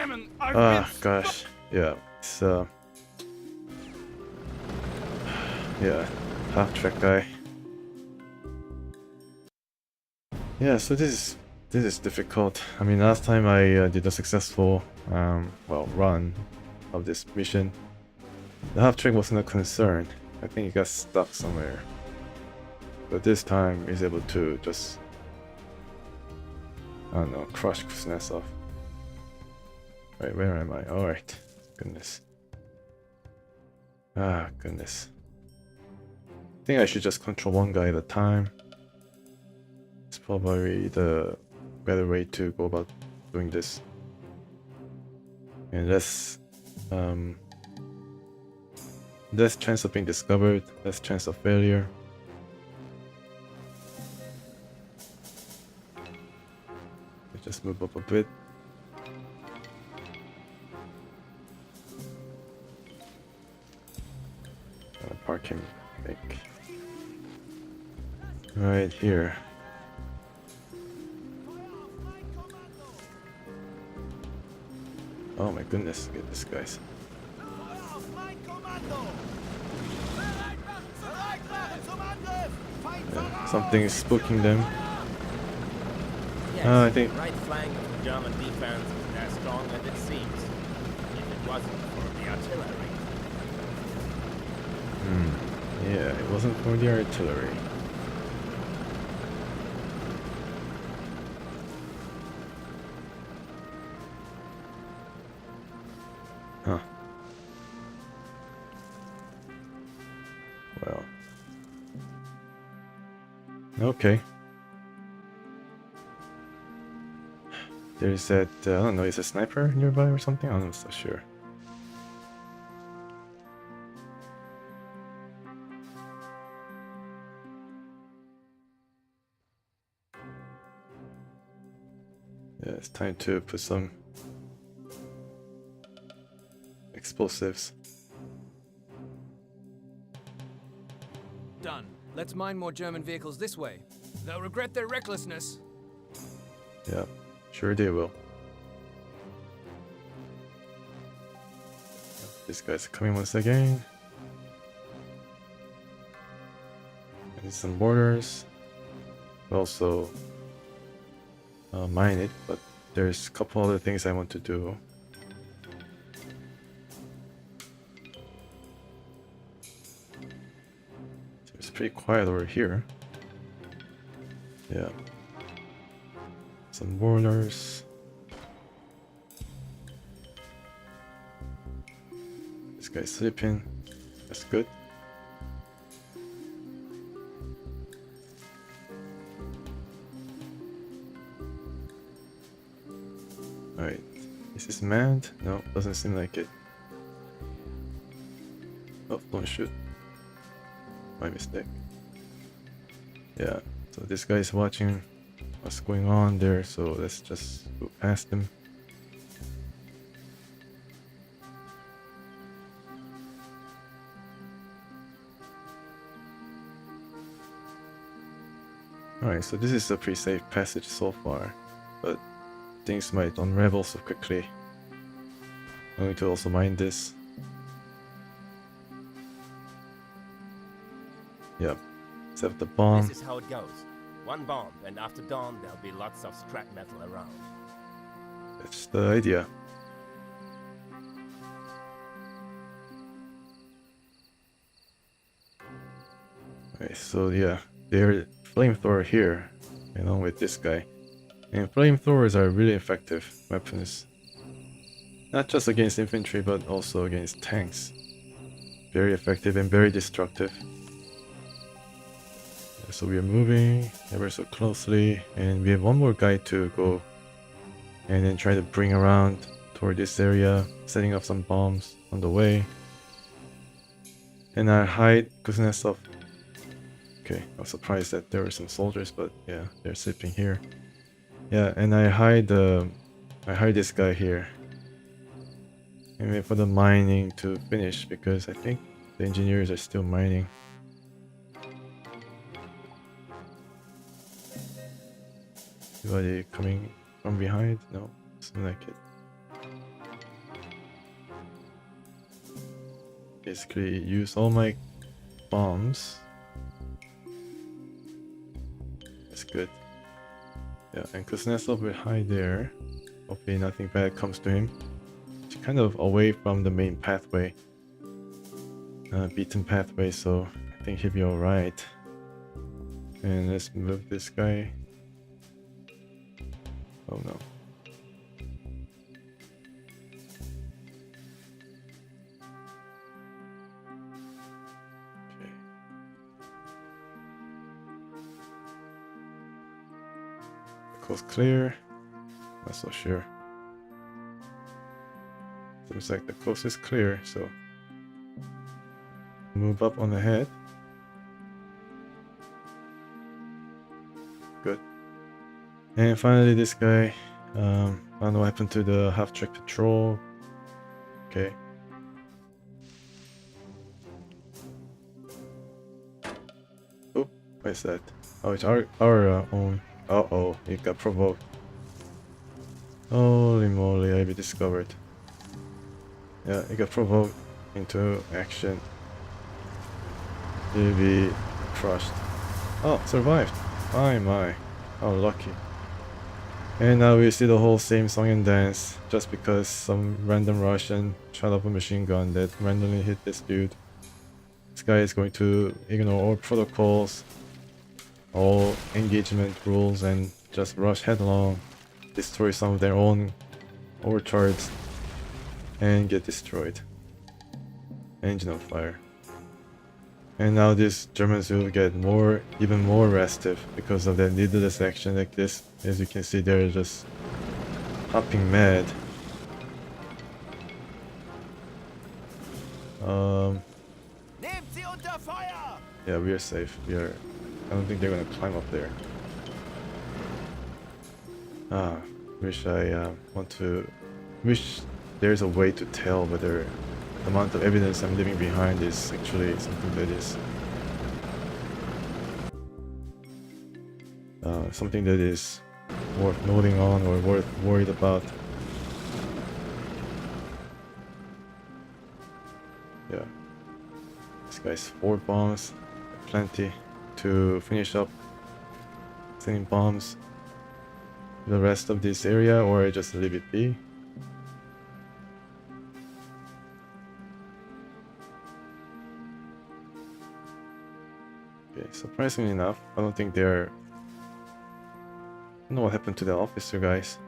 Damn, I've Ah, been gosh. Yeah, it's yeah, half track guy. Yeah, so this is difficult. I mean, last time I did a successful well, run of this mission. The half track wasn't a concern. I think it got stuck somewhere. But this time he's able to just, I don't know, crush Kuznetsov. Right, where am I? Alright. Goodness. Ah, goodness. I think I should just control one guy at a time. It's probably the better way to go about doing this. And less chance of being discovered, less chance of failure. Let's just move up a bit. Park him, I think. Right here. Oh my goodness, look at this guys. Something is spooking them. Yes, I think the right flank of the German defense is as strong as it seems. If it wasn't for the artillery. yeah, it wasn't for the artillery. Huh. Well. Okay. There's that, I don't know, is a sniper nearby or something? I'm not so sure. Yeah, it's time to put some explosives. Done. Let's mine more German vehicles this way. They'll regret their recklessness. Yeah, sure they will. These guys are coming once again. And some borders. Also mine it, but there's a couple other things I want to do. It's pretty quiet over here. Yeah. Some borders. This guy's sleeping. That's good. Alright. Is this manned? No, doesn't seem like it. Oh, don't shoot. My mistake. Yeah, so this guy's watching what's going on there, so let's just go past him. Alright, so this is a pretty safe passage so far, but things might unravel so quickly. I'm going to also mine this. Yep, set the bomb. This is how it goes. One bomb, and after dawn there'll be lots of scrap metal around. That's the idea. Okay, so yeah, there's flamethrower here, along with this guy. And flamethrowers are really effective weapons. Not just against infantry, but also against tanks. Very effective and very destructive. So we are moving ever so closely, and we have one more guy to go and then try to bring around toward this area, setting up some bombs on the way. And I hide Kuznetsov. Okay, I was surprised that there were some soldiers, but yeah, they're sleeping here. Yeah, and I hide this guy here. And wait for the mining to finish, because I think the engineers are still mining. Anybody coming from behind? No, doesn't like it. basically use all my bombs. That's good. Yeah, and Kuznetsov will hide there. Hopefully nothing bad comes to him. It's kind of away from the main pathway. Beaten pathway, so I think he'll be alright. And let's move this guy. Oh no. Okay. Coast clear. Not so sure. Seems like the coast is clear, so move up on ahead. Good. And finally this guy. I don't know what happened to the half-track patrol. Okay. Oh, what is that? Oh, it's our own. Uh-oh, it got provoked. Holy moly, I be discovered. Yeah, it got provoked into action. It'll be crushed. Oh, survived. My. How lucky. And now we see the whole same song and dance just because some random Russian shot up a machine gun that randomly hit this dude. This guy is going to ignore all protocols, all engagement rules, and just rush headlong, destroy some of their own overcharged, and get destroyed. Engine on fire. And now these Germans will get even more restive because of that needless action like this. As you can see, they're just hopping mad. Yeah, we are safe. I don't think they're gonna climb up there. Wish there's a way to tell whether the amount of evidence I'm leaving behind is actually something that is something that is worth noting on or worth worried about. Yeah, this guy's 4 bombs, plenty to finish up sending bombs to the rest of this area, or just leave it be. Okay, surprisingly enough, I don't think they're... I don't know what happened to the officer guys.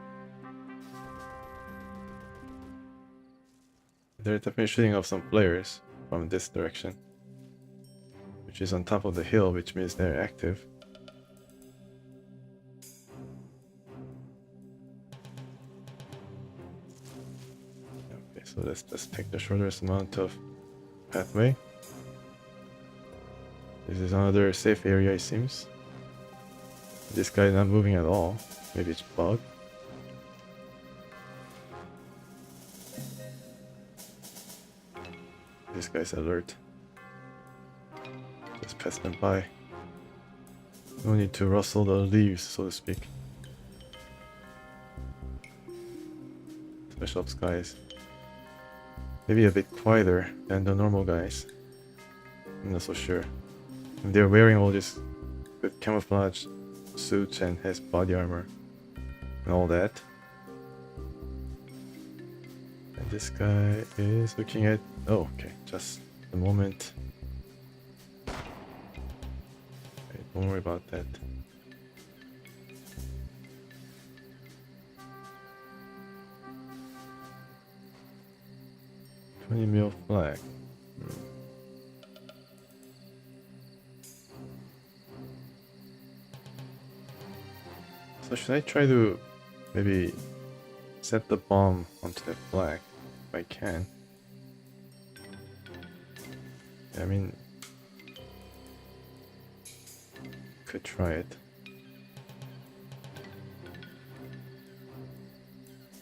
They're definitely shooting off some flares from this direction, which is on top of the hill, which means they're active. Okay, so let's just take the shortest amount of pathway. This is another safe area, it seems. This guy not moving at all. Maybe it's bug. This guy's alert. Just pass them by. No need to rustle the leaves, so to speak. Special ops guys. Maybe a bit quieter than the normal guys. I'm not so sure. And they're wearing all this good camouflage suits and has body armor and all that. And this guy is looking at... Oh, okay, just a moment. Okay, don't worry about that. $20 mil flag. So should I try to maybe set the bomb onto that flag if I can? I mean, could try it.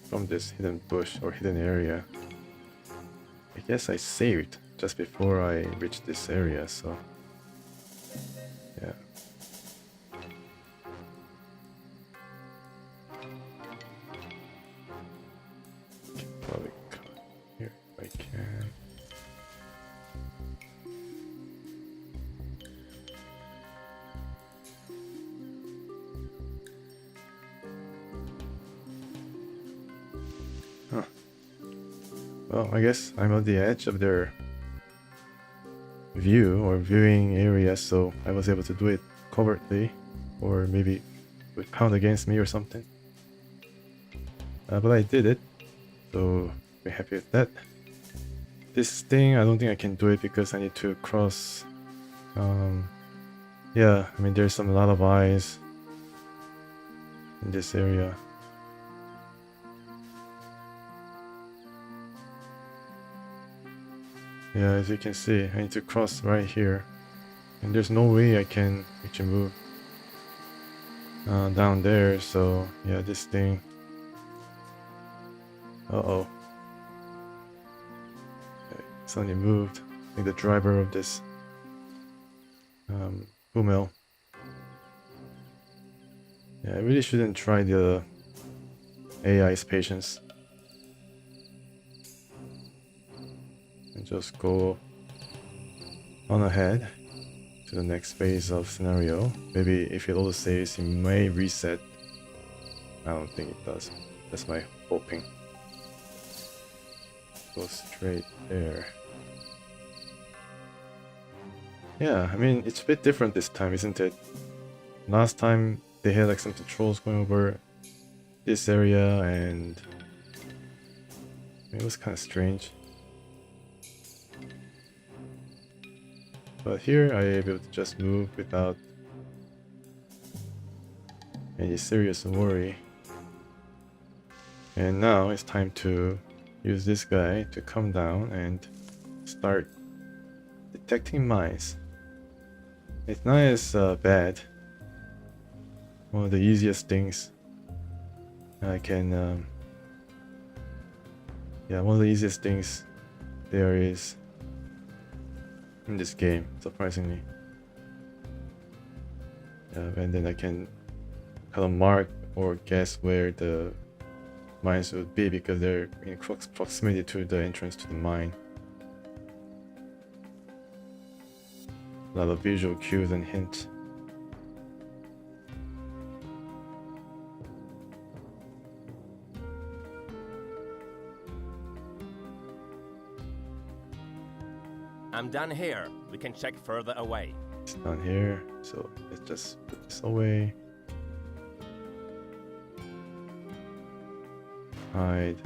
From this hidden bush or hidden area. I guess I saved just before I reached this area, so yeah. Probably cut here if I can. Well, I guess I'm on the edge of their view or viewing area, so I was able to do it covertly, or maybe it would count against me or something. But I did it, so we're happy with that. This thing, I don't think I can do it because I need to cross. Yeah, I mean there's a lot of eyes in this area. Yeah, as you can see, I need to cross right here. And there's no way I can actually move down there, so yeah, this thing. Uh-oh. Suddenly moved. I think the driver of this Puma. Yeah, I really shouldn't try the AI's patience. And just go on ahead to the next phase of scenario. Maybe if it auto saves, it may reset. I don't think it does. That's my hoping. Go straight there. Yeah, I mean, it's a bit different this time, isn't it? Last time they had like some patrols going over this area, and it was kind of strange. But here I am able to just move without any serious worry. And now it's time to use this guy to come down and start detecting mines. It's not as bad. One of the easiest things I can yeah, one of the easiest things there is in this game, surprisingly. And then I can kind of mark or guess where the mines would be because they're in proximity to the entrance to the mine. A lot of visual cues and hints. I'm done here. We can check further away. It's down here, so let's just put this away. Hide.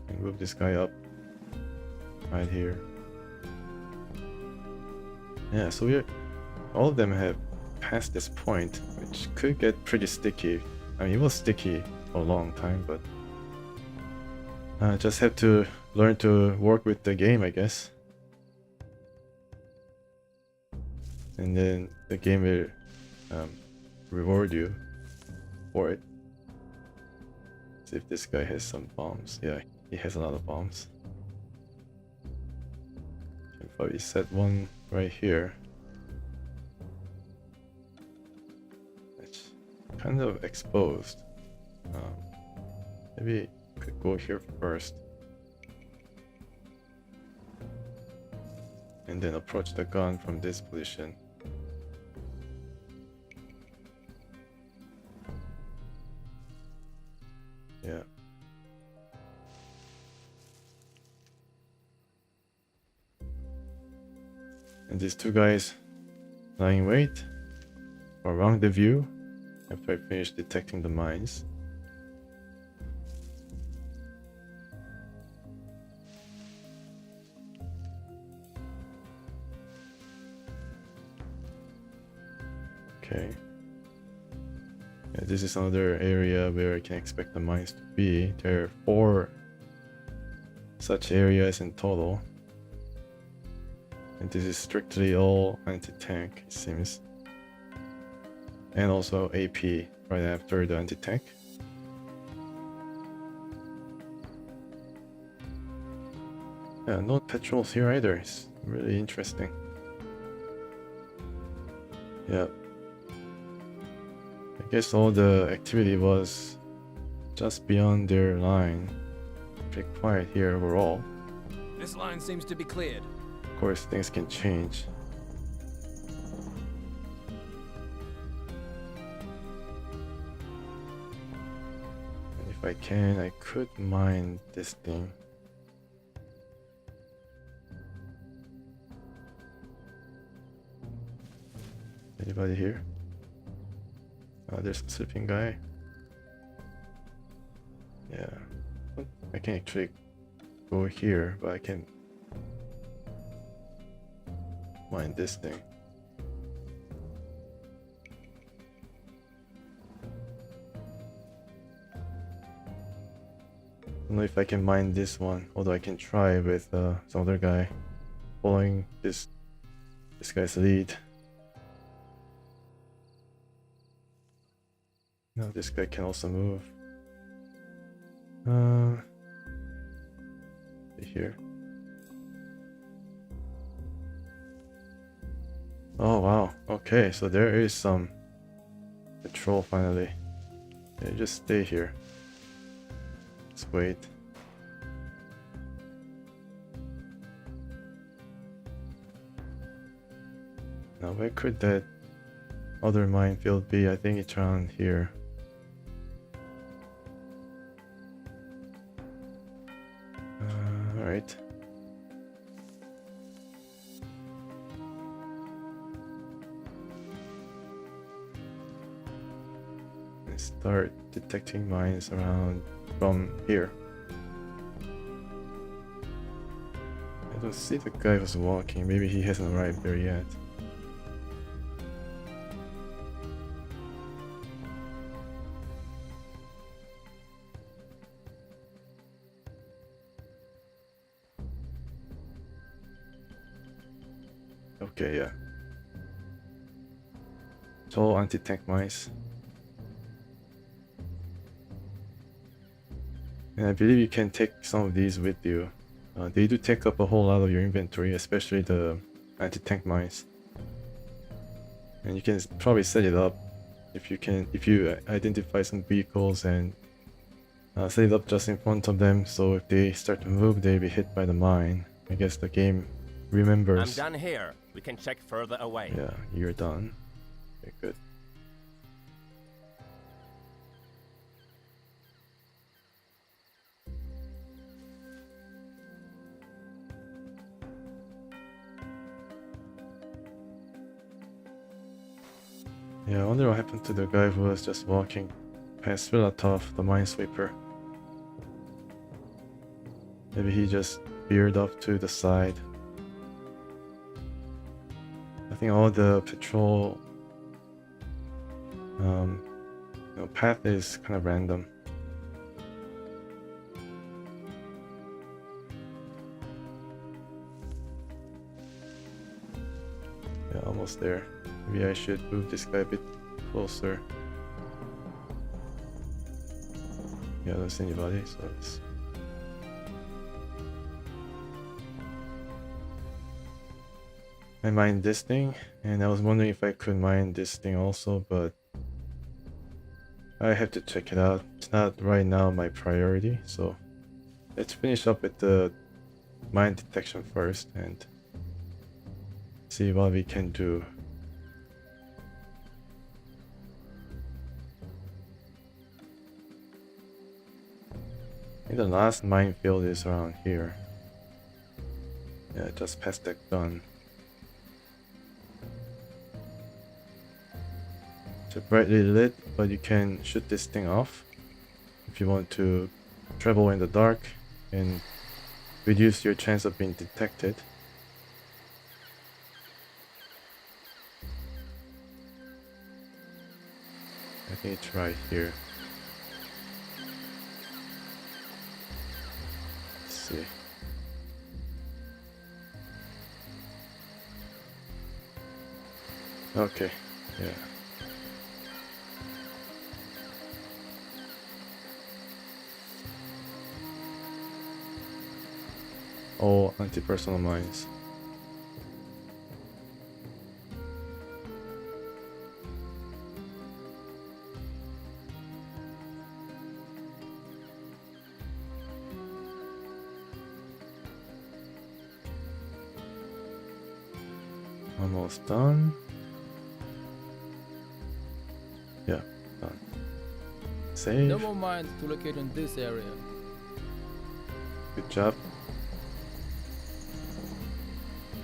And move this guy up. Right here. Yeah, so all of them have passed this point, which could get pretty sticky. I mean, it was sticky for a long time, but I just have to learn to work with the game, I guess. And then the game will reward you for it. See if this guy has some bombs. Yeah, he has a lot of bombs. Can probably set one right here. It's kind of exposed. Maybe could go here first. And then approach the gun from this position. Yeah. And these two guys lying wait for rendezvous after I finish detecting the mines. Okay. Yeah, this is another area where I can expect the mines to be. There are 4 such areas in total. And this is strictly all anti-tank, it seems. And also AP right after the anti-tank. Yeah, no patrols here either. It's really interesting. Yeah. I guess all the activity was just beyond their line. Pretty quiet here overall. This line seems to be cleared. Of course, things can change. And if I can, I could mine this thing. Anybody here? Oh, there's a sleeping guy. Yeah. I can actually go here, but I can mine this thing. Don't know if I can mine this one, although I can try with some other guy following this guy's lead. No, this guy can also move. Here. Oh wow, okay, so there is some patrol finally. Yeah, just stay here. Let's wait. Now where could that other minefield be? I think it's around here. Alright. Let's start detecting mines around from here. I don't see the guy who's walking. Maybe he hasn't arrived there yet. Okay, yeah. It's all anti-tank mines. And I believe you can take some of these with you. They do take up a whole lot of your inventory, especially the anti-tank mines. And you can probably set it up if you identify some vehicles and set it up just in front of them, so if they start to move, they'll be hit by the mine. I guess the game remembers. I'm done here. We can check further away. Yeah, you're done. Okay, good. Yeah, I wonder what happened to the guy who was just walking past Filatov, the minesweeper. Maybe he just veered off to the side. I think all the patrol path is kind of random. Yeah, almost there. Maybe I should move this guy a bit closer. Yeah, I don't see anybody, so it's... I mined this thing, and I was wondering if I could mine this thing also, but I have to check it out. It's not right now my priority, so let's finish up with the mine detection first and see what we can do. I think the last minefield is around here. Yeah, just past that gun. It's brightly lit, but you can shoot this thing off if you want to travel in the dark and reduce your chance of being detected. I think it's right here. Let's see. Okay, yeah. All anti-personnel mines. Almost done. Yeah, done. Save. No more mines to locate in this area. Good job.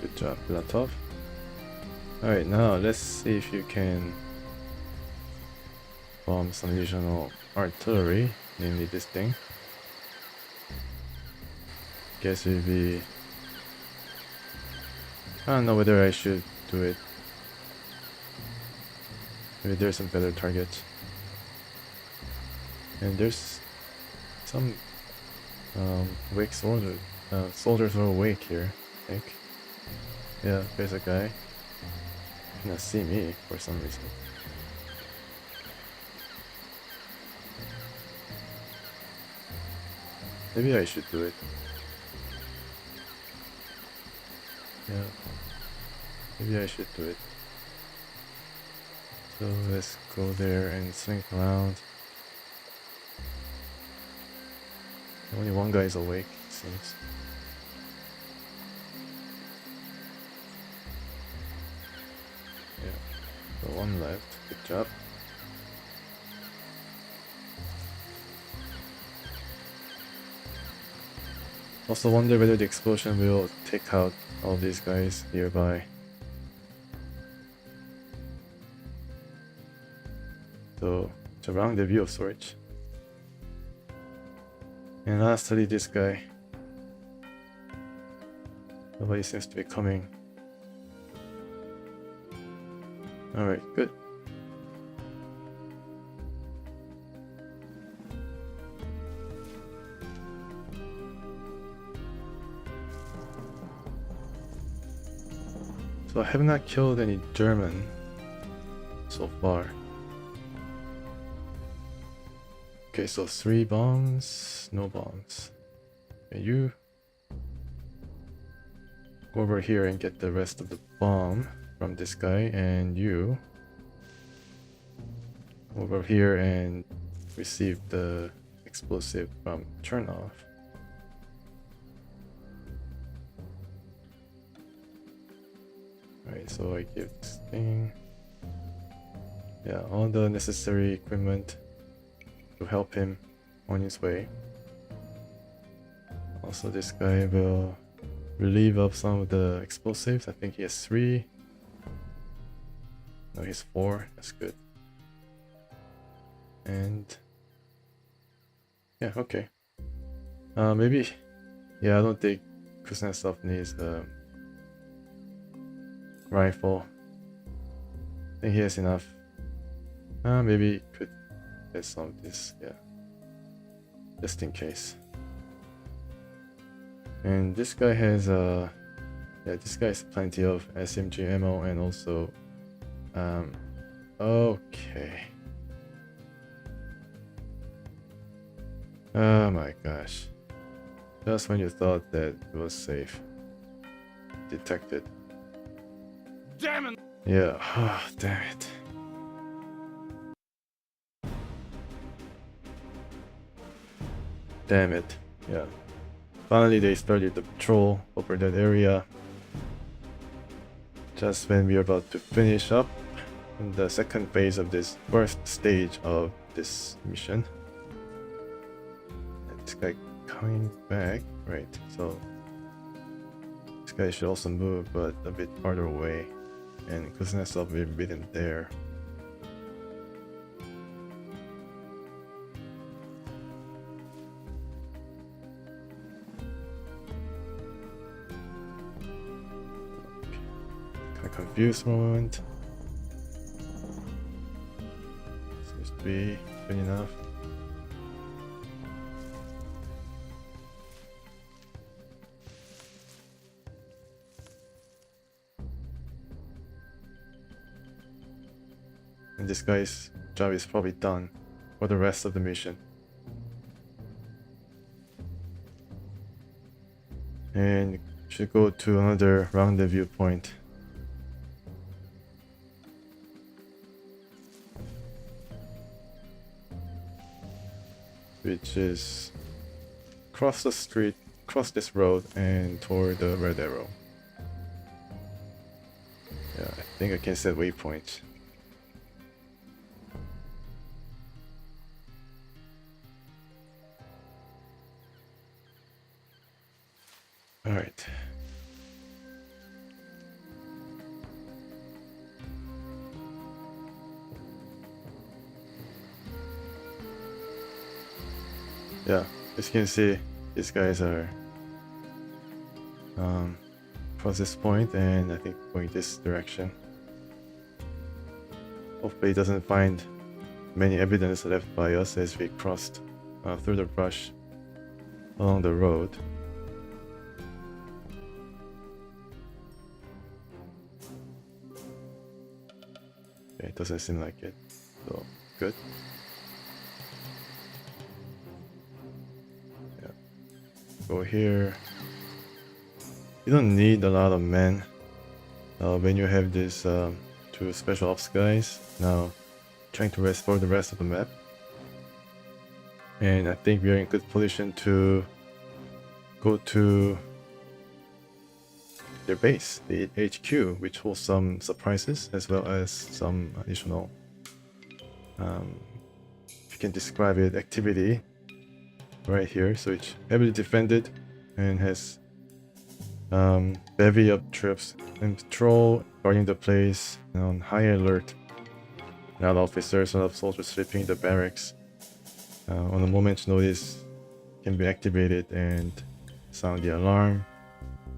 Good job, Latov. Alright, now let's see if you can bomb some additional artillery, namely this thing. Guess it'd be... I don't know whether I should do it. Maybe there's some better targets. And there's some wake soldiers. Soldiers are awake here, I think. Yeah, there's a guy. He cannot see me for some reason. Maybe I should do it. Yeah. Maybe I should do it. So let's go there and swing around. Only one guy is awake, it seems. Yeah. So one left. Good job. Also wonder whether the explosion will take out all these guys nearby. So it's a rendezvous of sorts. And lastly, this guy. Nobody seems to be coming. Alright, good. So I have not killed any German so far. Okay, so 3 bombs, no bombs. Okay, you go over here and get the rest of the bomb from this guy, and you go over here and receive the explosive from Chernoff. Alright, so I give this thing, yeah, all the necessary equipment to help him on his way. Also, this guy will relieve of some of the explosives. I think he has 3. No, he's 4. That's good. And yeah, okay. Maybe, yeah, I don't think Kuznetsov needs a rifle. I think he has enough. Maybe he could get some of this, yeah, just in case. And this guy has yeah, this guy has plenty of SMG ammo, and also okay. Oh my gosh. Just when you thought that it was safe. Detected. Damn it! Yeah, oh, damn it. Damn it. Yeah. Finally they started the patrol over that area. Just when we are about to finish up in the second phase of this first stage of this mission. And this guy coming back. Right, so this guy should also move, but a bit farther away. And Kuznetsov will beat him there. Confused for a moment. Seems to be good enough. And this guy's job is probably done for the rest of the mission. And should go to another rendezvous point. Which is cross the street, cross this road, and toward the red arrow. Yeah, I think I can set waypoints. Alright. yeah, as you can see, these guys are across this point, and I think going this direction. Hopefully, it doesn't find many evidence left by us as we crossed through the brush along the road. Okay, it doesn't seem like it, so good. Yeah, go here. You don't need a lot of men when you have these two special ops guys. Now, trying to explore the rest of the map, and I think we are in good position to go to their base, the HQ, which holds some surprises as well as some additional, if you can describe it, activity right here. So it's heavily defended and has bevy of troops in patrol, guarding the place, and on high alert. A lot of officers, a lot of soldiers sleeping in the barracks. On a moment's notice, can be activated and sound the alarm.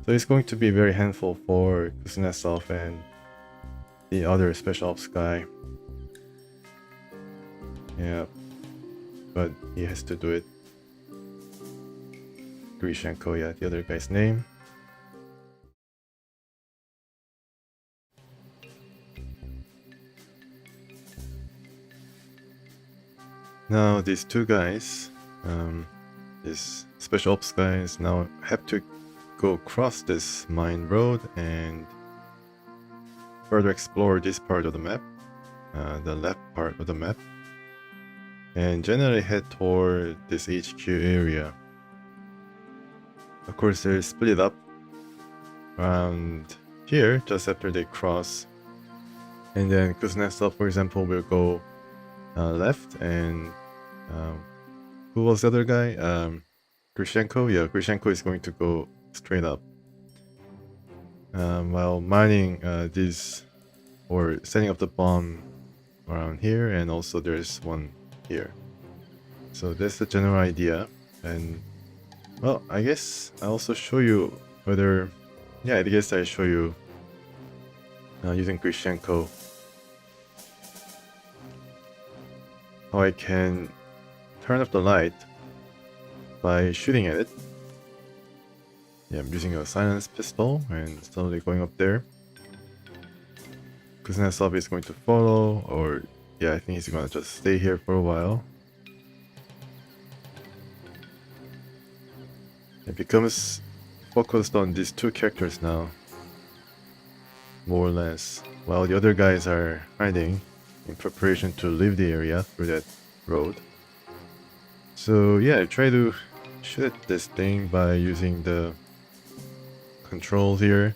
So it's going to be very handful for Kuznetsov and the other special ops guy. Yeah, but he has to do it. Grishenko, yeah, the other guy's name. Now these two guys, these special ops guys, now have to go across this mine road and further explore this part of the map, the left part of the map, and generally head toward this HQ area. Of course, they're split up around here just after they cross, and then Kuznetsov, for example, will go left, and who was the other guy? Grishenko? Yeah, Grishenko is going to go straight up. While mining these, or setting up the bomb around here, and also there's one here. So that's the general idea. And well, I guess I also show you whether, yeah, I guess I show you using Grishenko how I can turn off the light by shooting at it. Yeah, I'm using a silenced pistol and slowly going up there. Kuznetsov is going to follow, or yeah, I think he's gonna just stay here for a while. It becomes focused on these two characters now, more or less, while the other guys are hiding in preparation to leave the area through that road. So yeah, I try to shoot at this thing by using the controls here,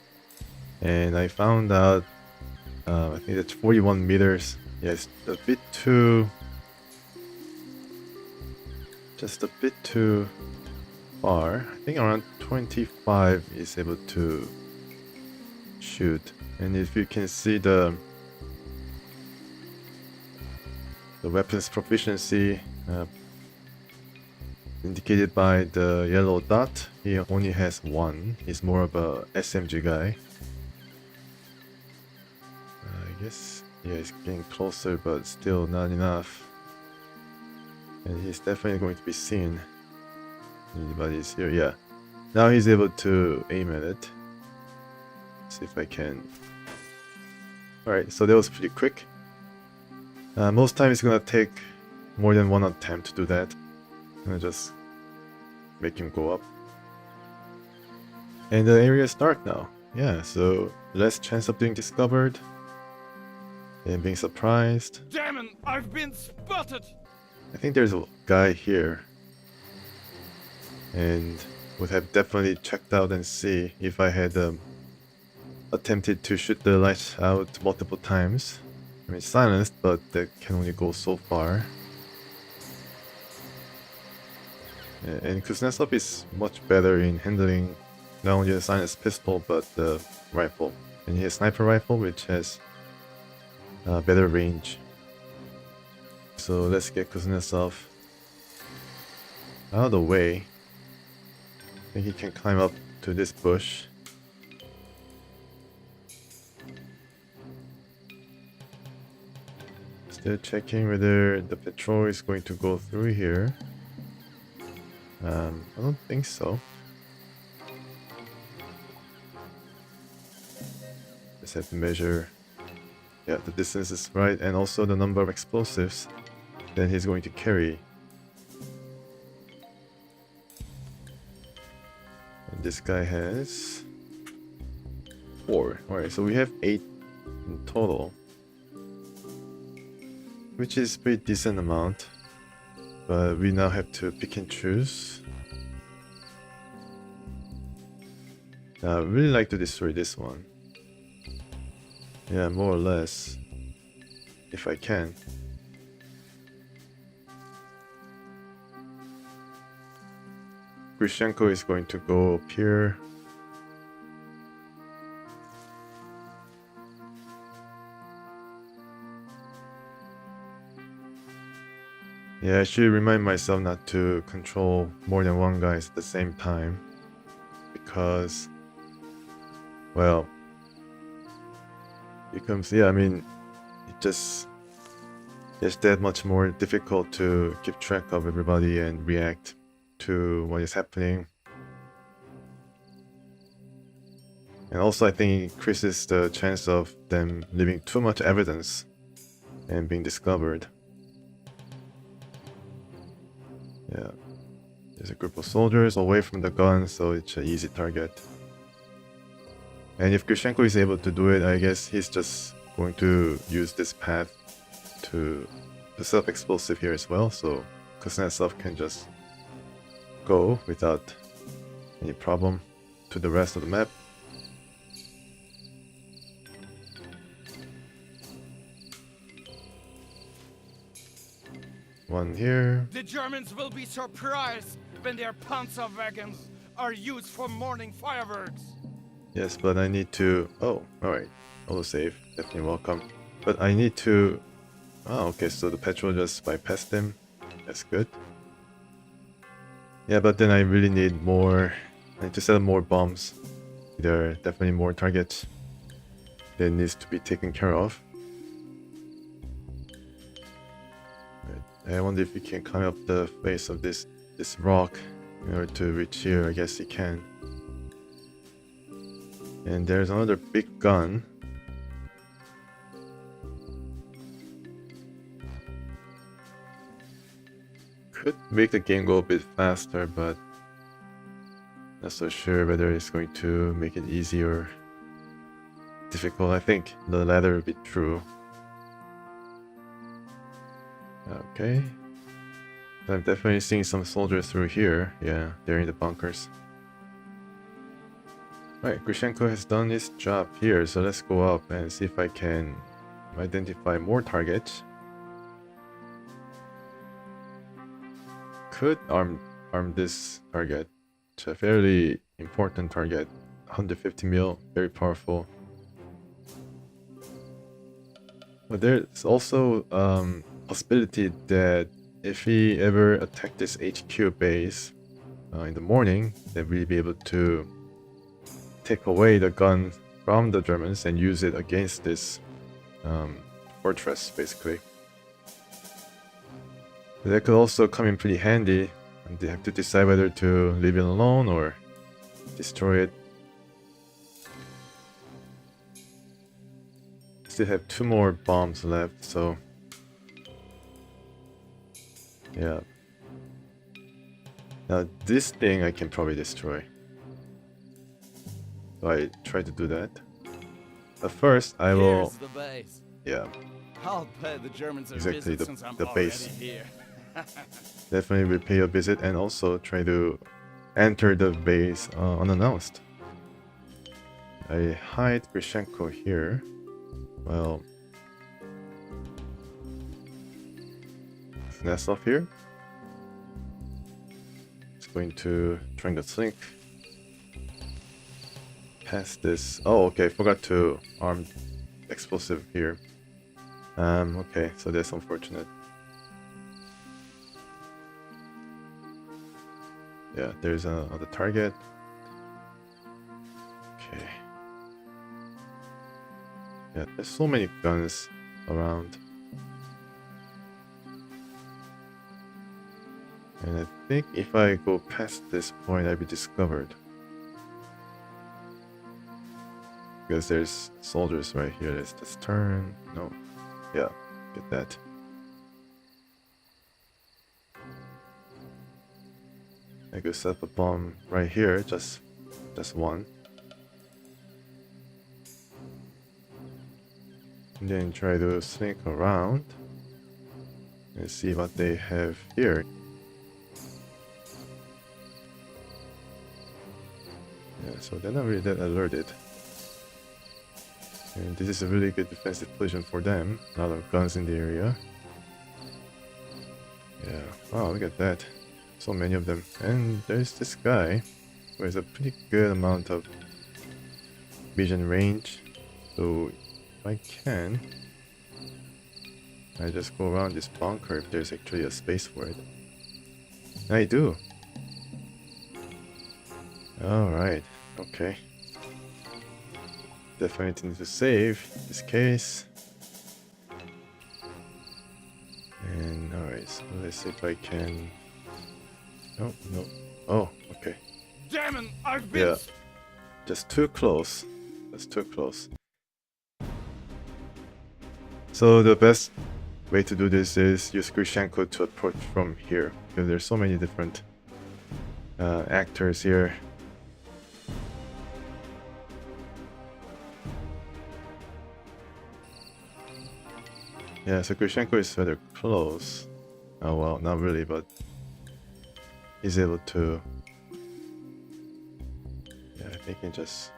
and I found out I think that's 41 meters. Yeah, it's a bit too, just a bit too far. I think around 25 is able to shoot. And if you can see the weapons proficiency indicated by the yellow dot, he only has one. He's more of a SMG guy. I guess, yeah, he's getting closer, but still not enough. And he's definitely going to be seen. Anybody's here, yeah. Now he's able to aim at it. See if I can. Alright, so that was pretty quick. Most time it's gonna take more than one attempt to do that. I'm gonna just make him go up. And the area is dark now. Yeah, so less chance of being discovered and being surprised. Damn it, I've been spotted! I think there's a guy here, and would have definitely checked out and see if I had attempted to shoot the light out multiple times. I mean, silenced, but that can only go so far. And Kuznetsov is much better in handling not only the silenced pistol but the rifle. And he has sniper rifle, which has better range. So let's get Kuznetsov out of the way. I think he can climb up to this bush. Still checking whether the patrol is going to go through here. I don't think so. Just have to measure, yeah, the distance is right, and also the number of explosives that he's going to carry. And this guy has 4. Alright, so we have 8 in total, which is pretty decent amount, but we now have to pick and choose. I really like to destroy this one. Yeah, more or less, if I can. Grishenko is going to go up here. Yeah, I should remind myself not to control more than one guy at the same time, because, well, becomes, yeah, I mean, it just gets that much more difficult to keep track of everybody and react to what is happening. And also I think it increases the chance of them leaving too much evidence and being discovered. Yeah, there's a group of soldiers away from the gun, so it's an easy target. And if Grishenko is able to do it, I guess he's just going to use this path to set up explosive here as well, so Kuznetsov can just go without any problem to the rest of the map. One here. The Germans will be surprised when their panzer wagons are used for morning fireworks. Yes, but I need to... Oh, alright. Autosave. Definitely welcome. But I need to... Oh, okay, so the petrol just bypassed him. That's good. Yeah, but then I really need more... I need to set up more bombs. There are definitely more targets that needs to be taken care of. Right. I wonder if you can climb up the face of this rock in order to reach here. I guess you can. And there's another big gun. Could make the game go a bit faster, but not so sure whether it's going to make it easy or difficult. I think the latter would be true. Okay. I'm definitely seeing some soldiers through here. Yeah, they're in the bunkers. Right, Grishenko has done his job here, so let's go up and see if I can identify more targets. Could arm this target. It's a fairly important target. 150 mil, very powerful. But there's also possibility that if he ever attacked this HQ base in the morning, then we'll be able to take away the gun from the Germans and use it against this fortress, basically. But that could also come in pretty handy, and they have to decide whether to leave it alone or destroy it. Still have 2 more bombs left, so yeah. Now this thing I can probably destroy. So I try to do that. But first I will... Here's the base. Yeah, I'll pay the Germans a exactly, visit the since I'm base. already here. Definitely will pay a visit and also try to enter the base unannounced. I hide Grishenko here. Well, Kuznetsov here. It's going to triangle slink. Past this. Oh, okay. Forgot to arm explosive here. Okay, so that's unfortunate. Yeah, there's another target. Okay. Yeah, there's so many guns around. And I think if I go past this point, I'll be discovered. Because there's soldiers right here. Let's just turn. No. Yeah, get that. I could set up a bomb right here, just one. And then try to sneak around and see what they have here. Yeah, so they're not really that alerted. And this is a really good defensive position for them. A lot of guns in the area. Yeah, wow, look at that. So many of them. And there's this guy who has a pretty good amount of vision range. So if I can, I just go around this bunker if there's actually a space for it. I do. Alright, okay. Definitely need to save this case. And alright, so let's see if I can. No, no. Oh, okay. Damn it, I've been. Yeah. Just too close. That's too close. So the best way to do this is use Grishenko to approach from here, because there's so many different actors here. Yeah, so Grishenko is rather close. Oh well, not really, but he's able to. Yeah, I think he can just.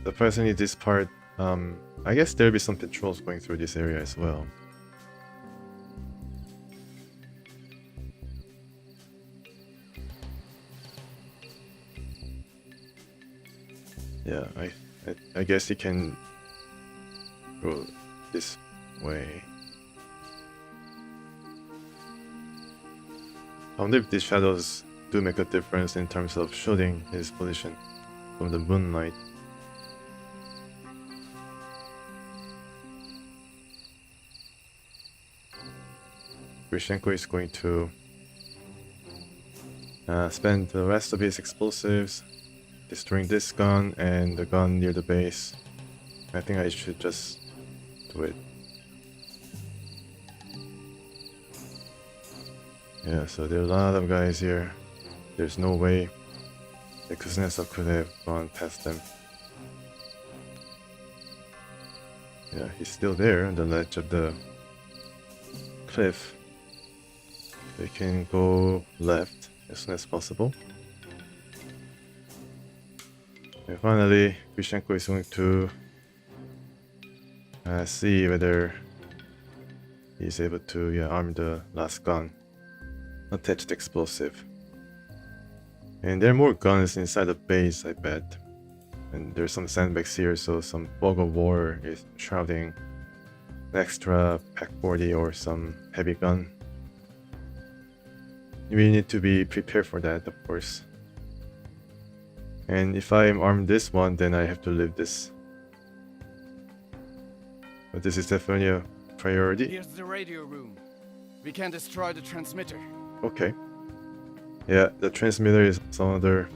Surprisingly, this part, I guess there'll be some patrols going through this area as well. Yeah, I guess he can go this way. I wonder if these shadows do make a difference in terms of shooting his position from the moonlight. Grishenko is going to spend the rest of his explosives destroying this gun and the gun near the base. I think I should just do it. Yeah, so there are a lot of guys here. There's no way that Kuznetsov could have gone past them. Yeah, he's still there on the ledge of the cliff. They can go left as soon as possible. And finally, Grishenko is going to see whether he's able to arm the last gun. Attached explosive. And there are more guns inside the base, I bet. And there's some sandbags here, so some fog of war is shrouding an extra Pack 40 or some heavy gun. We need to be prepared for that, of course. And if I arm this one, then I have to leave this. But this is definitely a priority. Here's the radio room. We can destroy the transmitter. Okay. Yeah, the transmitter is some other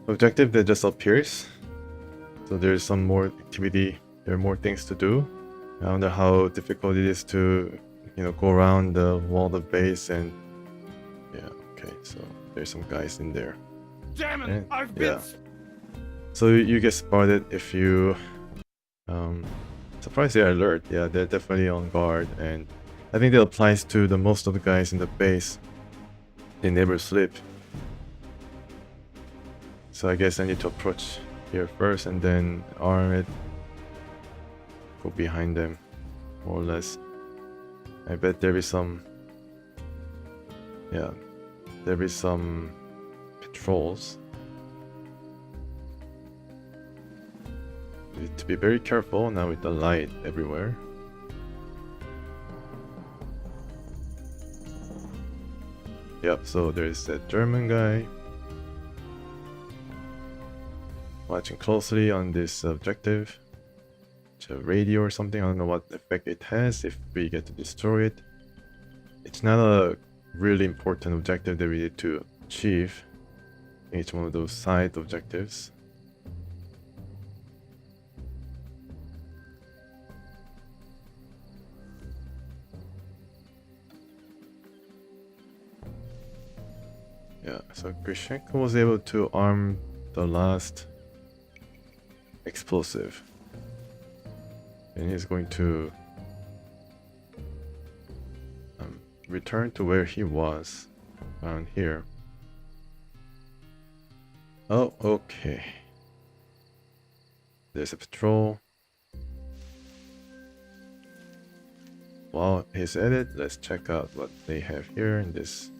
objective that just appears. So there's some more activity. There are more things to do. I wonder how difficult it is to, go around the wall of the base and. Yeah. Okay. So there's some guys in there. Damn it! And, I've been. So you get spotted if you. Surprised they're alert. Yeah, they're definitely on guard, and I think that applies to the most of the guys in the base. They never sleep. So I guess I need to approach here first and then arm it. Go behind them, more or less. I bet there'll be some. Yeah, there'll be some patrols. Need to be very careful now with the light everywhere. Yep, so there's that German guy. Watching closely on this objective. It's a radio or something, I don't know what effect it has if we get to destroy it. It's not a really important objective that we need to achieve. I think it's one of those side objectives. Yeah, so Grishenko was able to arm the last explosive. And he's going to return to where he was, around here. Oh, okay. There's a patrol. While he's at it, let's check out what they have here in this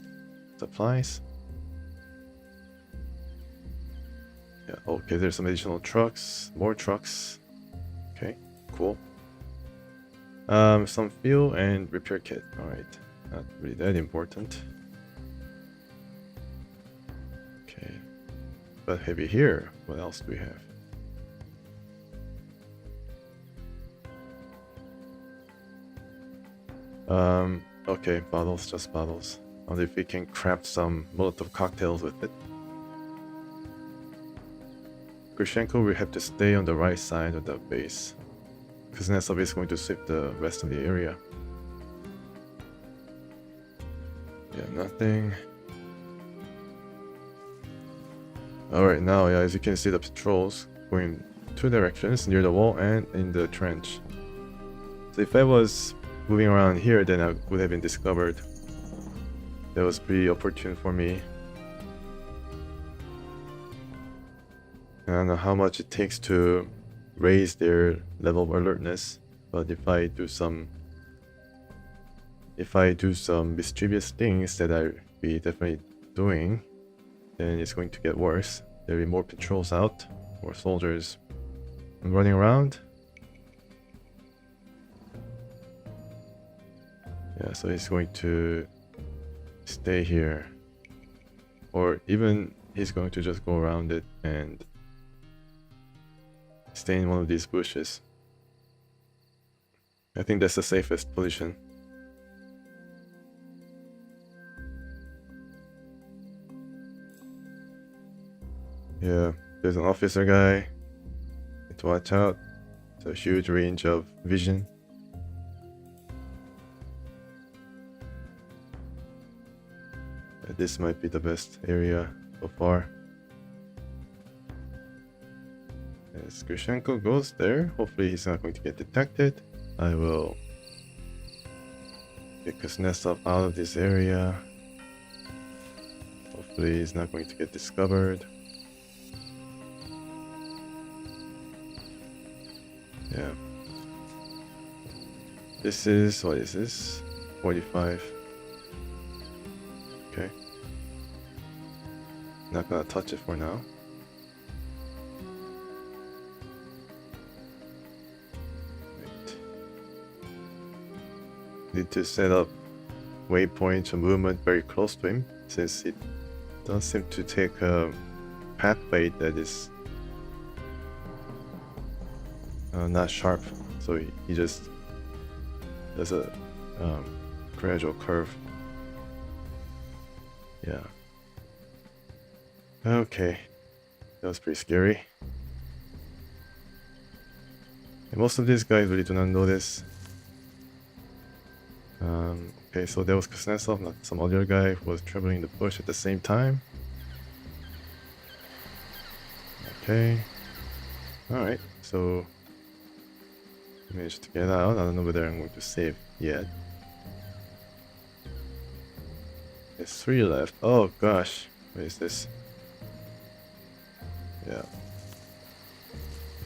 supplies. Yeah, okay, there's some additional trucks, more trucks. Okay, cool. Some fuel and repair kit. Alright, not really that important. Okay, but heavy here. What else do we have? Okay, bottles, just bottles. I wonder if we can craft some Molotov cocktails with it. Grishenko will have to stay on the right side of the base. Kuznetsov is going to sweep the rest of the area. Yeah, nothing. Alright, now, yeah, as you can see, the patrols going two directions, near the wall and in the trench. So if I was moving around here, then I would have been discovered. That was pretty opportune for me. I don't know how much it takes to raise their level of alertness, but if I do some mischievous things that I'll be definitely doing, then it's going to get worse. There'll be more patrols out, more soldiers running around. Yeah, so he's going to stay here, or even he's going to just go around it and stay in one of these bushes. I think that's the safest position. Yeah, there's an officer guy. Need to watch out. It's a huge range of vision. This might be the best area so far. As Grishenko goes there, hopefully he's not going to get detected. I will get Kuznetsov out of this area. Hopefully he's not going to get discovered. Yeah. This is, what is this? 45. Okay. Not gonna touch it for now. Right. Need to set up waypoints and movement very close to him, since it does seem to take a pathway that is not sharp, so he just does a gradual curve. Yeah. Okay. That was pretty scary. And most of these guys really do not know this. Okay, so there was Kuznetsov, not some other guy who was traveling in the bush at the same time. Okay. Alright, so I managed to get out. I don't know whether I'm going to save yet. There's 3 left. Oh gosh, what is this? Yeah.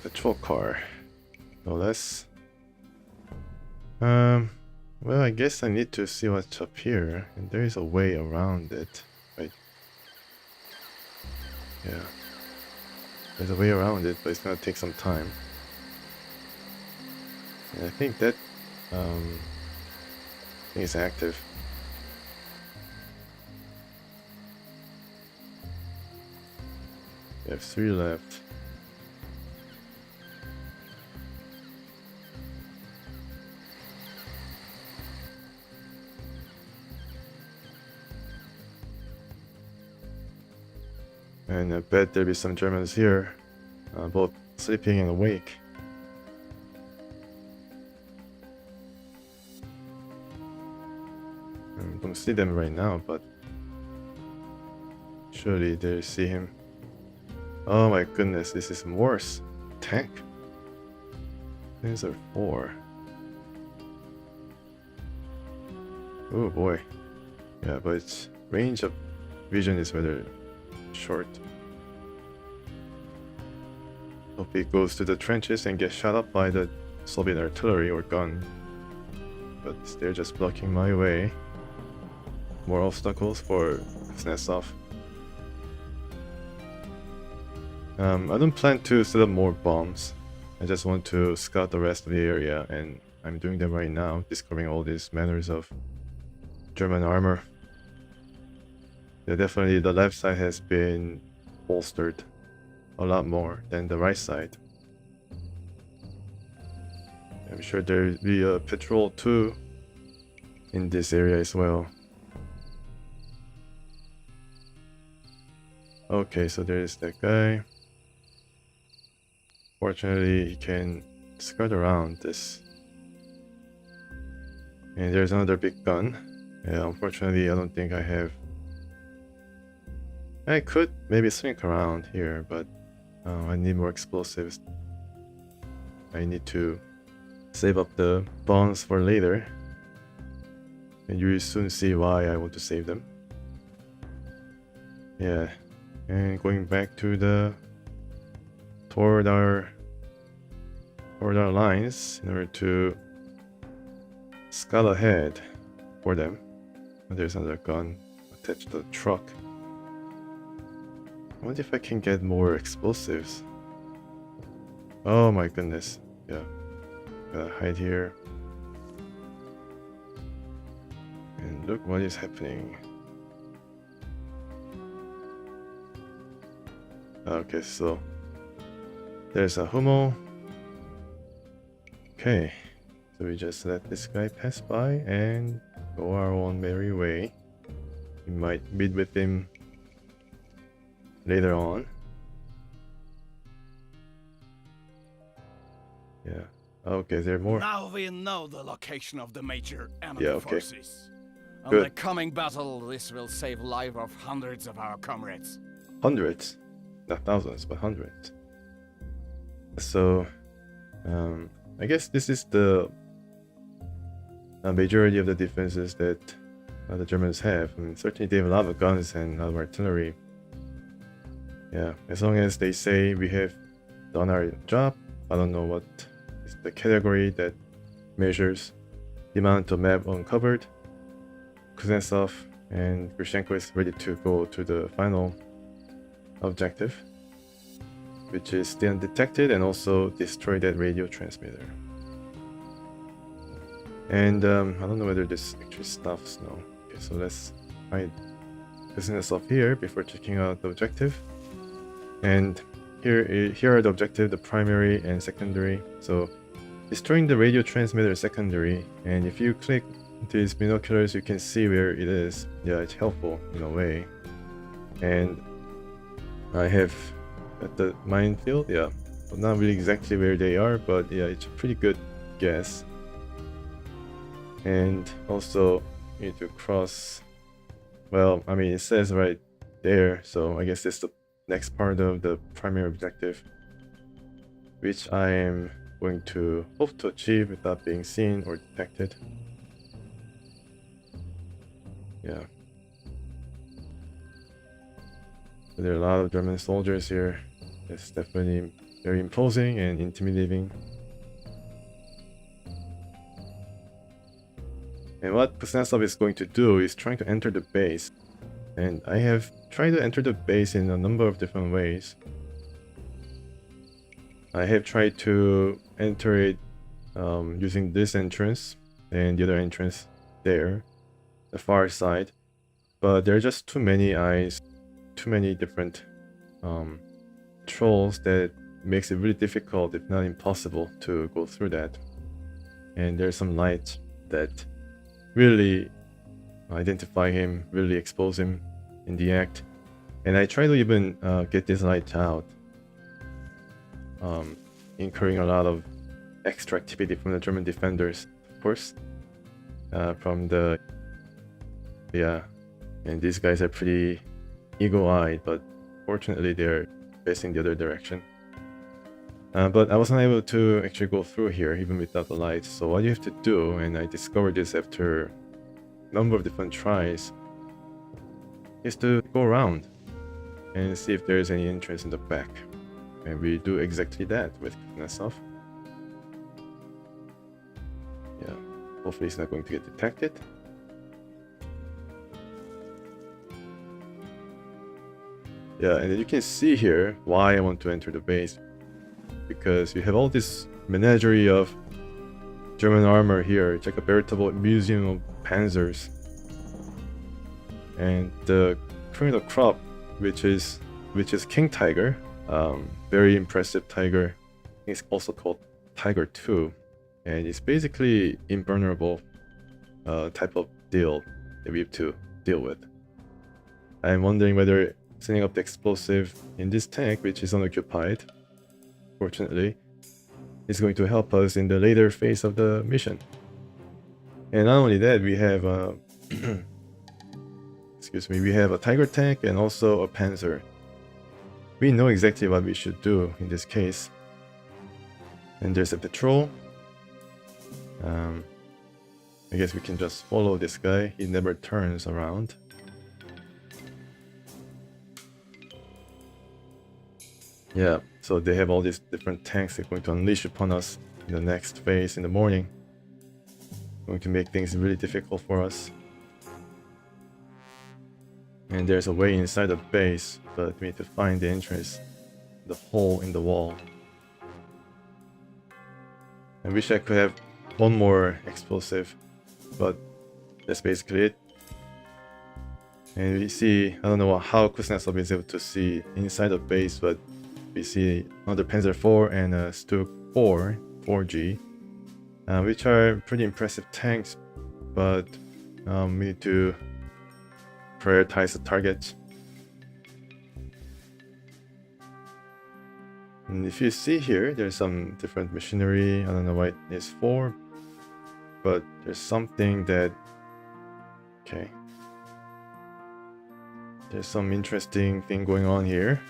Patrol car. No less. Well, I guess I need to see what's up here, and there is a way around it, right? Yeah. There's a way around it, but it's gonna take some time. And I think that thing is active. We have 3 left. And I bet there'll be some Germans here, both sleeping and awake. I don't see them right now, but surely they see him. Oh my goodness, this is worse. Tank? These are 4. Oh boy. Yeah, but its range of vision is rather short. Hope he goes to the trenches and gets shot up by the Soviet artillery or gun. But they're just blocking my way. More obstacles for Kuznetsov. I don't plan to set up more bombs. I just want to scout the rest of the area, and I'm doing that right now, discovering all these manners of German armor. Yeah, definitely the left side has been bolstered a lot more than the right side. I'm sure there'll be a patrol too in this area as well. Okay, so there's that guy. Fortunately, he can skirt around this. And there's another big gun. Yeah, unfortunately, I don't think I have... I could maybe swing around here, but I need more explosives. I need to save up the bombs for later. And you'll soon see why I want to save them. Yeah, and going back to the toward our lines in order to scout ahead for them. And there's another gun attached to the truck. I wonder if I can get more explosives. Oh my goodness. Yeah. Gotta hide here. And look what is happening. Okay, so there's a Hummel. Okay, so we just let this guy pass by and go our own merry way. We might meet with him later on. Yeah. Okay, there are more. Now we know the location of the major enemy Yeah, okay. forces. In Good. the coming battle, this will save life of hundreds of our comrades. Hundreds, not thousands, but hundreds. So, I guess this is the majority of the defenses that the Germans have. I mean, certainly they have a lot of guns and a lot of artillery. Yeah, as long as they say we have done our job. I don't know what is the category that measures the amount of map uncovered. Kuznetsov and Grishenko is ready to go to the final objective, which is stay undetected and also destroy that radio transmitter. And I don't know whether this actually stops now. Okay, so let's hide Kuznetsov here before checking out the objective. And here are the objective, the primary and secondary. So destroying the radio transmitter is secondary, and if you click these binoculars you can see where it is. Yeah, it's helpful in a way. And I have at the minefield, yeah, but not really exactly where they are, but yeah, it's a pretty good guess. And also you need to cross, well, I mean it says right there, so I guess it's the next part of the primary objective, which I am going to hope to achieve without being seen or detected. Yeah. So there are a lot of German soldiers here. It's definitely very imposing and intimidating. And what Kuznetsov is going to do is trying to enter the base. And I have tried to enter the base in a number of different ways. I have tried to enter it using this entrance and the other entrance there, the far side. But there are just too many eyes, too many different trolls that makes it really difficult, if not impossible, to go through that. And there's some light that really identify him, really expose him in the act. And I try to even get this light out, incurring a lot of extra activity from the German defenders, of course, from the and these guys are pretty eagle-eyed, but fortunately they're facing the other direction. But I wasn't able to actually go through here even without the light. So what you have to do, and I discovered this after a number of different tries, is to go around and see if there's any entrance in the back. And we do exactly that with Kuznetsov. Yeah, hopefully it's not going to get detected. Yeah, and you can see here why I want to enter the base. Because you have all this menagerie of German armor here. It's like a veritable museum of panzers. And the cream of the crop, which is King Tiger, very impressive tiger. It's also called Tiger 2, and it's basically invulnerable type of deal that we have to deal with. I'm wondering whether setting up the explosive in this tank, which is unoccupied, fortunately, is going to help us in the later phase of the mission. And not only that, we have excuse me, we have a Tiger tank and also a Panzer. We know exactly what we should do in this case. And there's a patrol. I guess we can just follow this guy. He never turns around. Yeah, so they have all these different tanks they're going to unleash upon us in the next phase in the morning. Going to make things really difficult for us. And there's a way inside the base, but we need to find the entrance, the hole in the wall. I wish I could have one more explosive, but that's basically it. And we see, I don't know how Kuznetsov is able to see inside the base, but we see another Panzer IV and a Stuk 4, 4G, which are pretty impressive tanks, but we need to prioritize the target. And if you see here, there's some different machinery. I don't know what it is for, but there's something that, okay, there's some interesting thing going on here.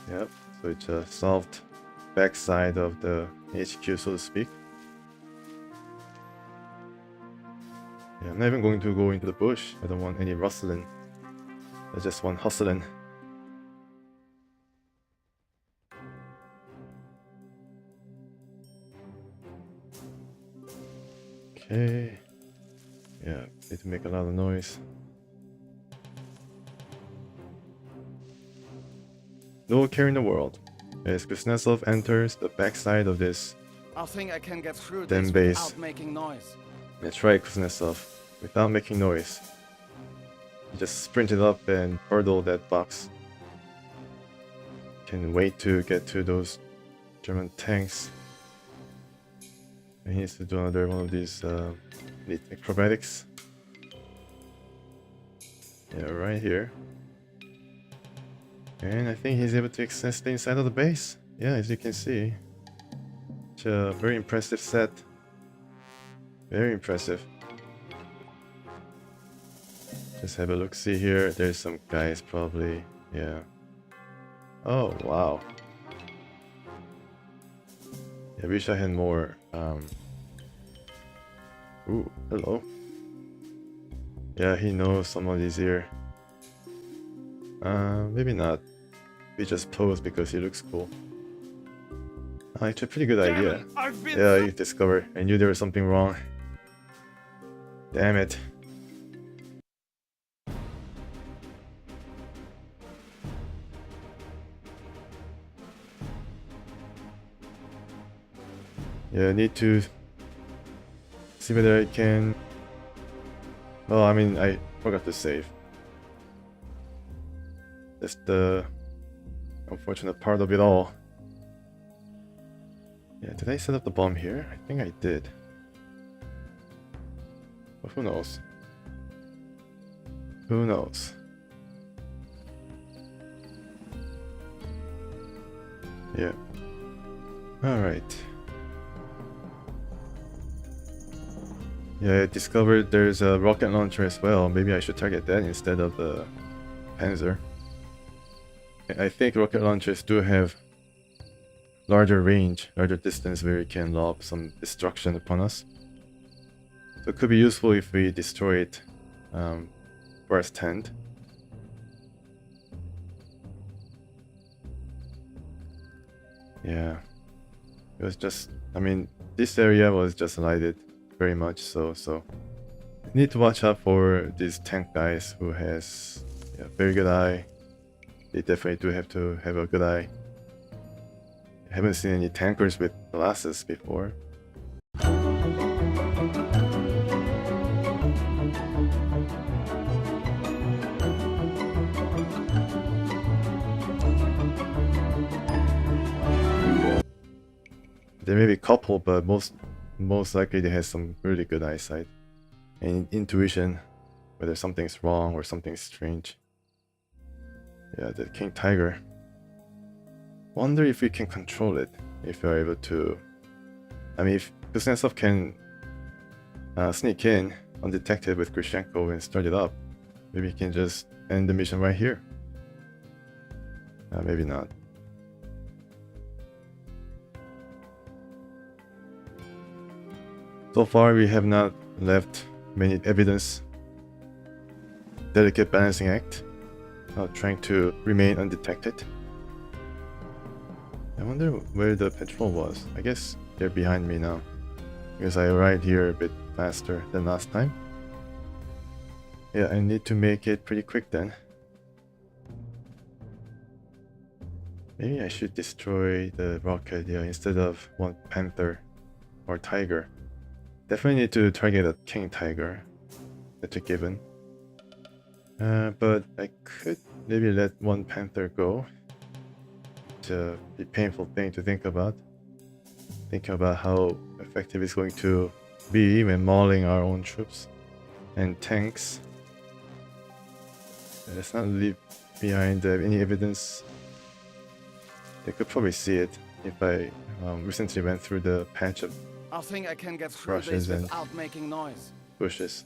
Yep, so it's a soft backside of the HQ, so to speak. Yeah, I'm not even going to go into the bush. I don't want any rustling. I just want hustling. Okay. Yeah, need to make a lot of noise. No care in the world. As Kuznetsov enters the backside of this I think I can get through damn this base. without making noise. That's right, Kuznetsov. Without making noise. You just sprinted up and hurdled that box. Can't wait to get to those German tanks. And he needs to do another one of these acrobatics. Yeah, right here. And I think he's able to access the inside of the base. Yeah, as you can see. It's a very impressive set. Very impressive. Just have a look, see here. There's some guys probably. Yeah. Oh, wow. I wish I had more. Ooh, hello. Yeah, he knows somebody's here. Maybe not. We just pose because he looks cool. It's a pretty good idea. I've been Yeah, you discovered. I knew there was something wrong. Damn it. Yeah, I need to see whether I can... Well, I mean, I forgot to save. That's the unfortunate part of it all. Yeah, did I set up the bomb here? I think I did. But who knows? Who knows? Yeah. Alright. Yeah, I discovered there's a rocket launcher as well. Maybe I should target that instead of the Panzer. I think rocket launchers do have larger range, larger distance where it can lob some destruction upon us. So it could be useful if we destroy it firsthand. Yeah. It was just, I mean, this area was just lighted very much so, I need to watch out for these tank guys who has very good eye. They definitely do have to have a good eye. I haven't seen any tankers with glasses before. There may be a couple, but most likely they have some really good eyesight and intuition, whether something's wrong or something's strange. Yeah, the King Tiger. Wonder if we can control it, if we're able to. I mean, if Kuznetsov can sneak in undetected with Grishenko and start it up, maybe he can just end the mission right here. Maybe not. So far, we have not left many evidence. Delicate balancing act, trying to remain undetected. I wonder where the patrol was. I guess they're behind me now, because I arrived here a bit faster than last time. Yeah, I need to make it pretty quick then. Maybe I should destroy the rocket, yeah, instead of one Panther or Tiger. Definitely need to target a King Tiger. That's a given. But I could maybe let one Panther go. It's a painful thing to think about. Thinking about how effective it's going to be when mauling our own troops and tanks. Let's not leave behind any evidence. They could probably see it if I recently went through the patch of I think I can get through Rushes this and without making noise. bushes.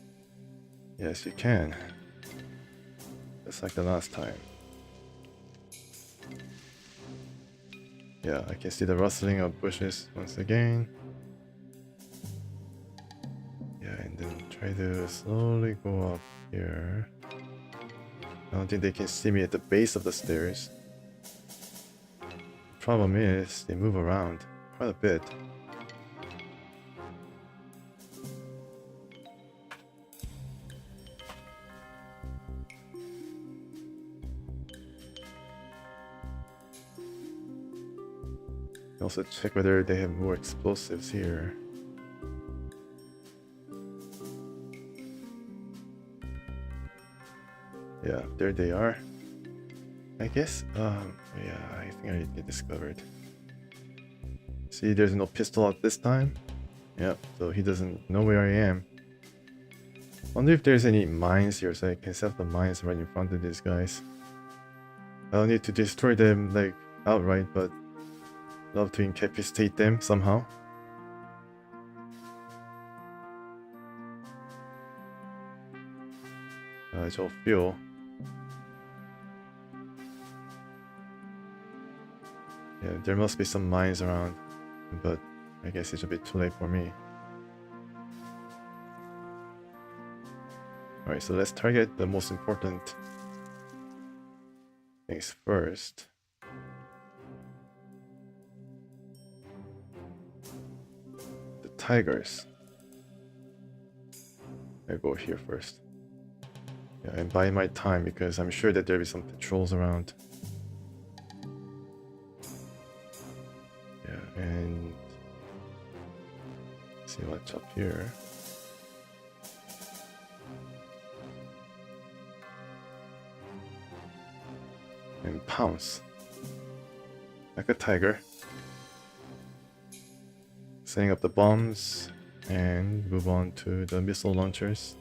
Yes, you can. Just like the last time. Yeah, I can see the rustling of bushes once again. Yeah, and then try to slowly go up here. I don't think they can see me at the base of the stairs. Problem is, they move around quite a bit. Also check whether they have more explosives here. Yeah, there they are. I guess, yeah, I think I get discovered. See, there's no pistol out this time. Yep, so he doesn't know where I am. Wonder if there's any mines here so I can set the mines right in front of these guys. I don't need to destroy them like outright, but love to incapacitate them somehow. It's all fuel. Yeah, there must be some mines around, but I guess it's a bit too late for me. Alright, so let's target the most important things first. The tigers. I go here first. Yeah, and buy my time because I'm sure that there'll be some patrols around. Yeah, and see what's up here. And pounce. Like a tiger. Setting up the bombs and move on to the missile launchers.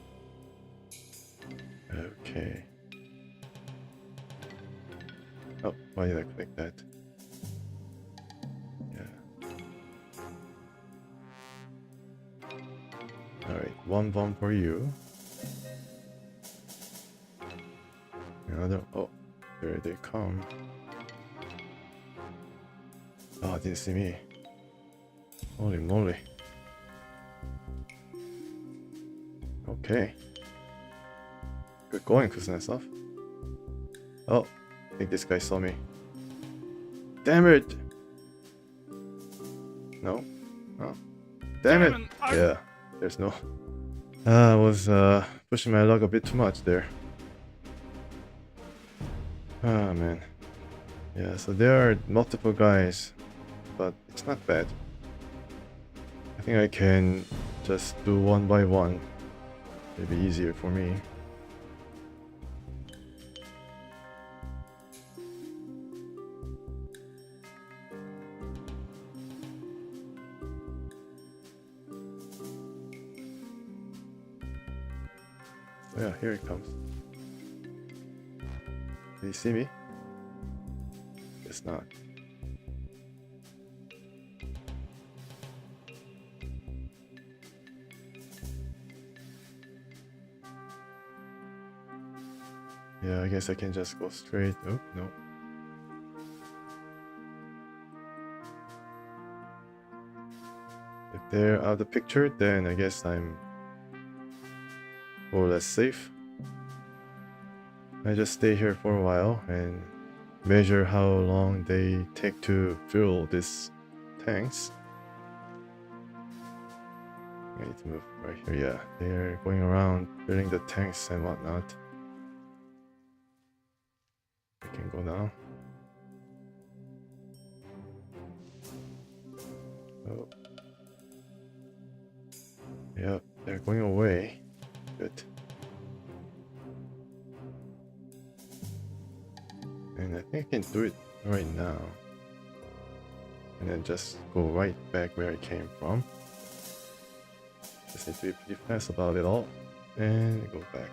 Okay. Oh, why did I click that? Yeah. Alright, one bomb for you. Another. Oh, there they come. Oh, didn't see me. Holy moly. Okay. Good going, Kuznetsov. Oh, I think this guy saw me. Damn it! No? Oh. Damn it! Yeah, there's no. I was pushing my luck a bit too much there. Ah, man. Yeah, so there are multiple guys, but it's not bad. I think I can just do one by one. It'll be easier for me. Oh yeah, here it comes. Did he see me? Guess not. Yeah, I guess I can just go straight. Oh, no. If they're out of the picture, then I guess I'm more or less safe. I just stay here for a while and measure how long they take to fill these tanks. I need to move right here. Yeah, they're going around filling the tanks and whatnot. I can go now. Oh. Yep, they're going away. Good. And I think I can do it right now. And then just go right back where I came from. Just need to be pretty fast about it all. And go back.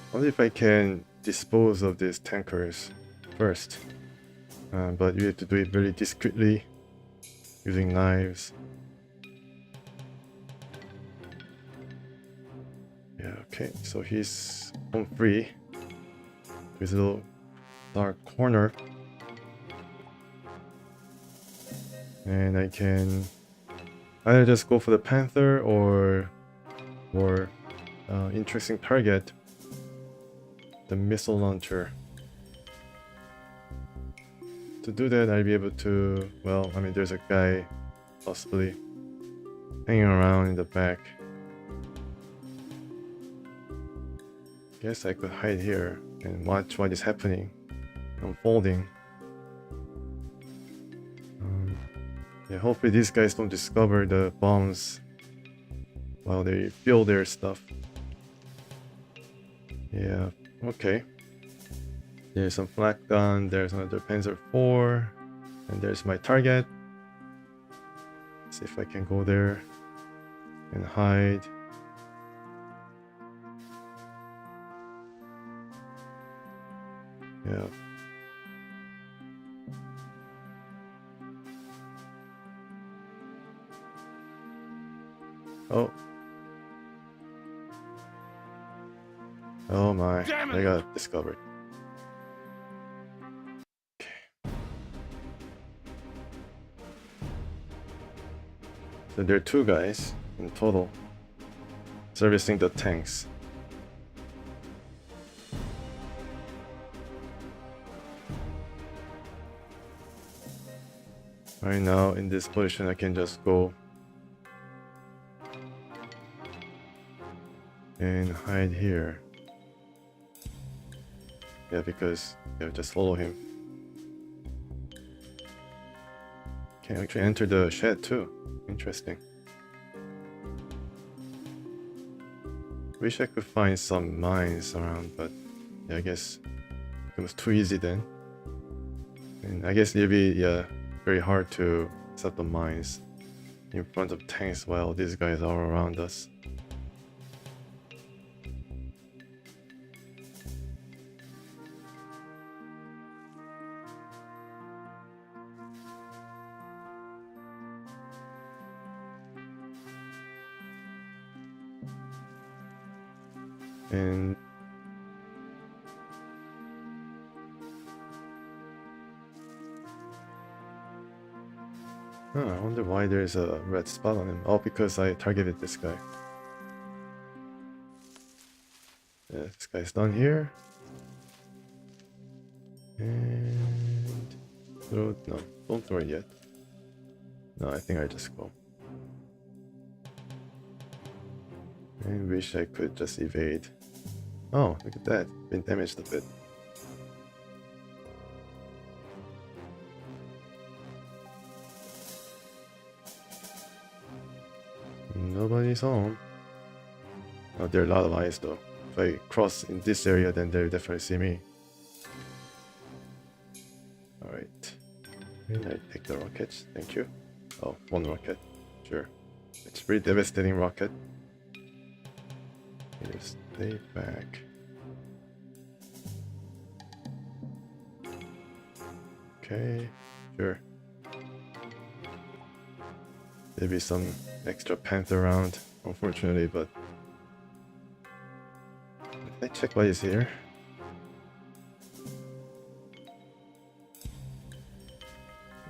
I wonder if I can dispose of these tankers first. But you have to do it very discreetly, using knives. Yeah, okay, so he's home free. There's a little dark corner. And I can either just go for the Panther or more interesting target, the missile launcher. To do that, I'll be able to, well, I mean, there's a guy possibly hanging around in the back. Guess I could hide here and watch what is happening, unfolding. Yeah, hopefully these guys don't discover the bombs while they fill their stuff. Yeah, okay. There's some flak gun, there's another Panzer IV, and there's my target. See if I can go there and hide. Yeah. Oh. Oh my, they got discovered. So there are two guys in total servicing the tanks. Right now in this position I can just go and hide here. Yeah, because just follow him. Can actually enter the shed too. Interesting. Wish I could find some mines around, but yeah, I guess it was too easy then. And I guess it'd be very hard to set the mines in front of tanks while these guys are around us. And I wonder why there's a red spot on him. Oh, because I targeted this guy. Yeah, this guy's done here. And throw it. No, don't throw it yet. No, I think I just go. I wish I could just evade. Oh, look at that. Been damaged a bit. Nobody's home. Oh, there are a lot of eyes though. If I cross in this area, then they'll definitely see me. Alright. And I take the rockets. Thank you. Oh, one rocket. Sure. It's a pretty devastating rocket. Just stay back. Okay, sure. There'll be some extra panther around, unfortunately, but I check what is here.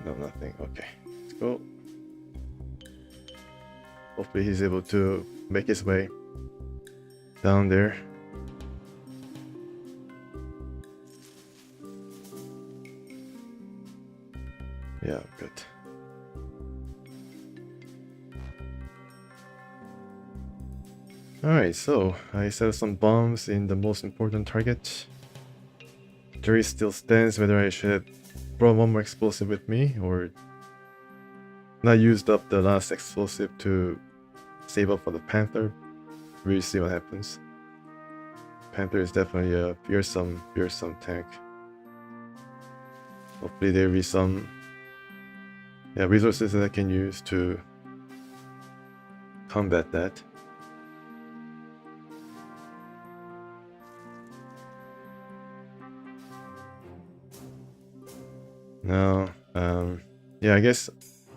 No, nothing. Okay, let's go. Hopefully he's able to make his way down there. Yeah, good. Alright, so I set some bombs in the most important target. Jury still stands whether I should have brought one more explosive with me or not used up the last explosive to save up for the Panther. We'll see what happens. Panther is definitely a fearsome tank. Hopefully there will be some resources that I can use to combat that. Now, yeah, I guess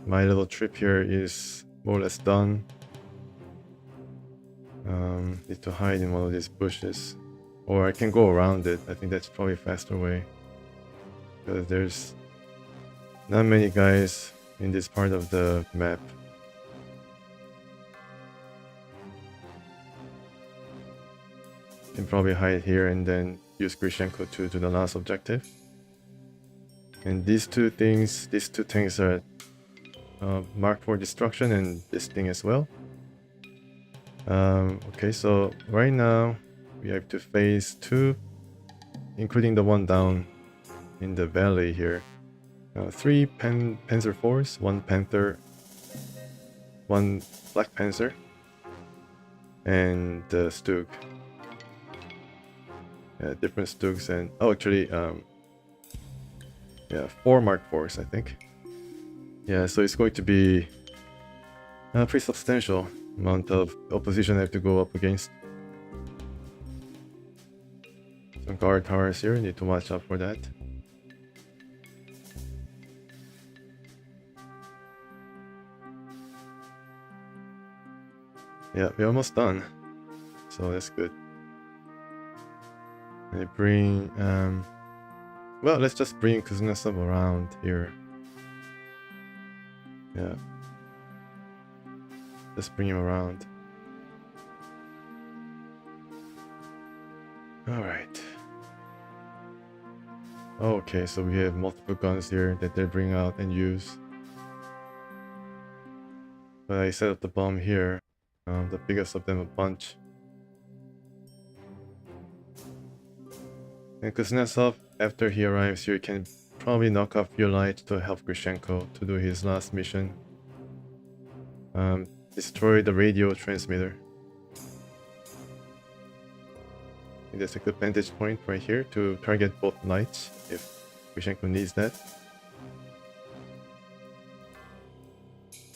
my little trip here is more or less done. Need to hide in one of these bushes, or I can go around it. I think that's probably a faster way, because there's not many guys in this part of the map. Can probably hide here and then use Grishenko to do the last objective. And these two tanks are marked for destruction, and this thing as well. Okay, so right now we have to phase 2, including the one down in the valley here. 3 Panzer IVs, 1 Panther, 1 Black Panzer, and the Stug. Different Stugs, and actually 4 Mark IVs, I think. Yeah, so it's going to be a pretty substantial amount of opposition I have to go up against. Some guard towers here, need to watch out for that. Yeah, we're almost done, so that's good. I bring well, let's just bring Kuznetsov around here. Yeah, just bring him around. Alright. Okay, so we have multiple guns here that they bring out and use. But I set up the bomb here, the biggest of them a bunch. And Kuznetsov, after he arrives here, can probably knock off your light to help Grishenko to do his last mission. Destroy the radio transmitter. I think that's a good vantage point right here to target both lights if Grishenko needs that.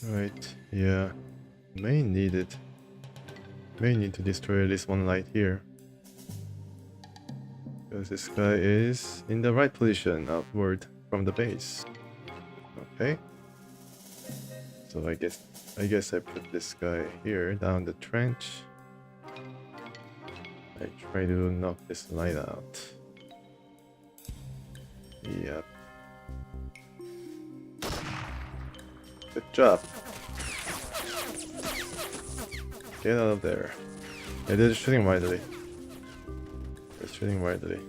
Right, yeah. May need it. May need to destroy at least one light here. Because this guy is in the right position outward from the base. Okay. So I guess I put this guy here down the trench. I try to knock this light out. Yep. Good job. Get out of there. Yeah, they're shooting widely. They're shooting widely.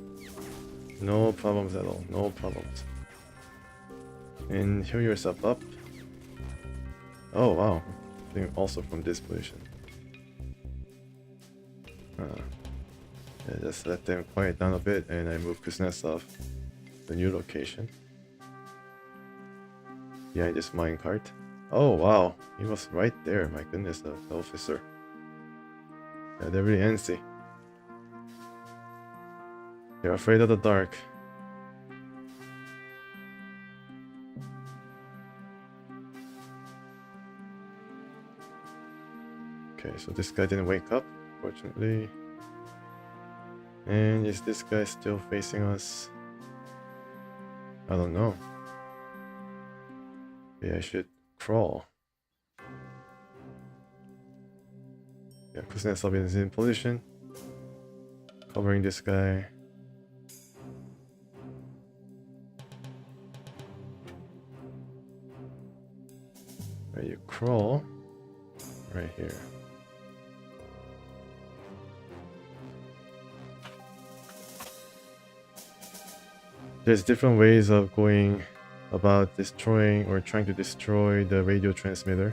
No problems at all. No problems. And heal yourself up. Oh wow. Also from this position. Yeah, just let them quiet down a bit and I move Kuznetsov to the new location. Behind this minecart. Oh wow, he was right there, my goodness, the officer. Yeah, they're really antsy. They're afraid of the dark. Okay, so this guy didn't wake up, fortunately. And is this guy still facing us? I don't know. Maybe I should crawl. Yeah, Kuznetsov is in position. Covering this guy. Where you crawl? Right here. There's different ways of going about destroying or trying to destroy the radio transmitter.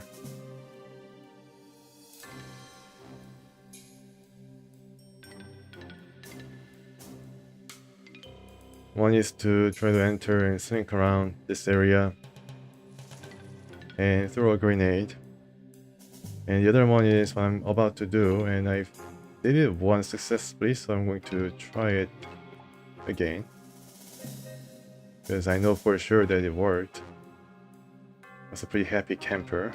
One is to try to enter and slink around this area and throw a grenade. And the other one is what I'm about to do, and I did it once successfully, so I'm going to try it again. Because I know for sure that it worked. I was a pretty happy camper.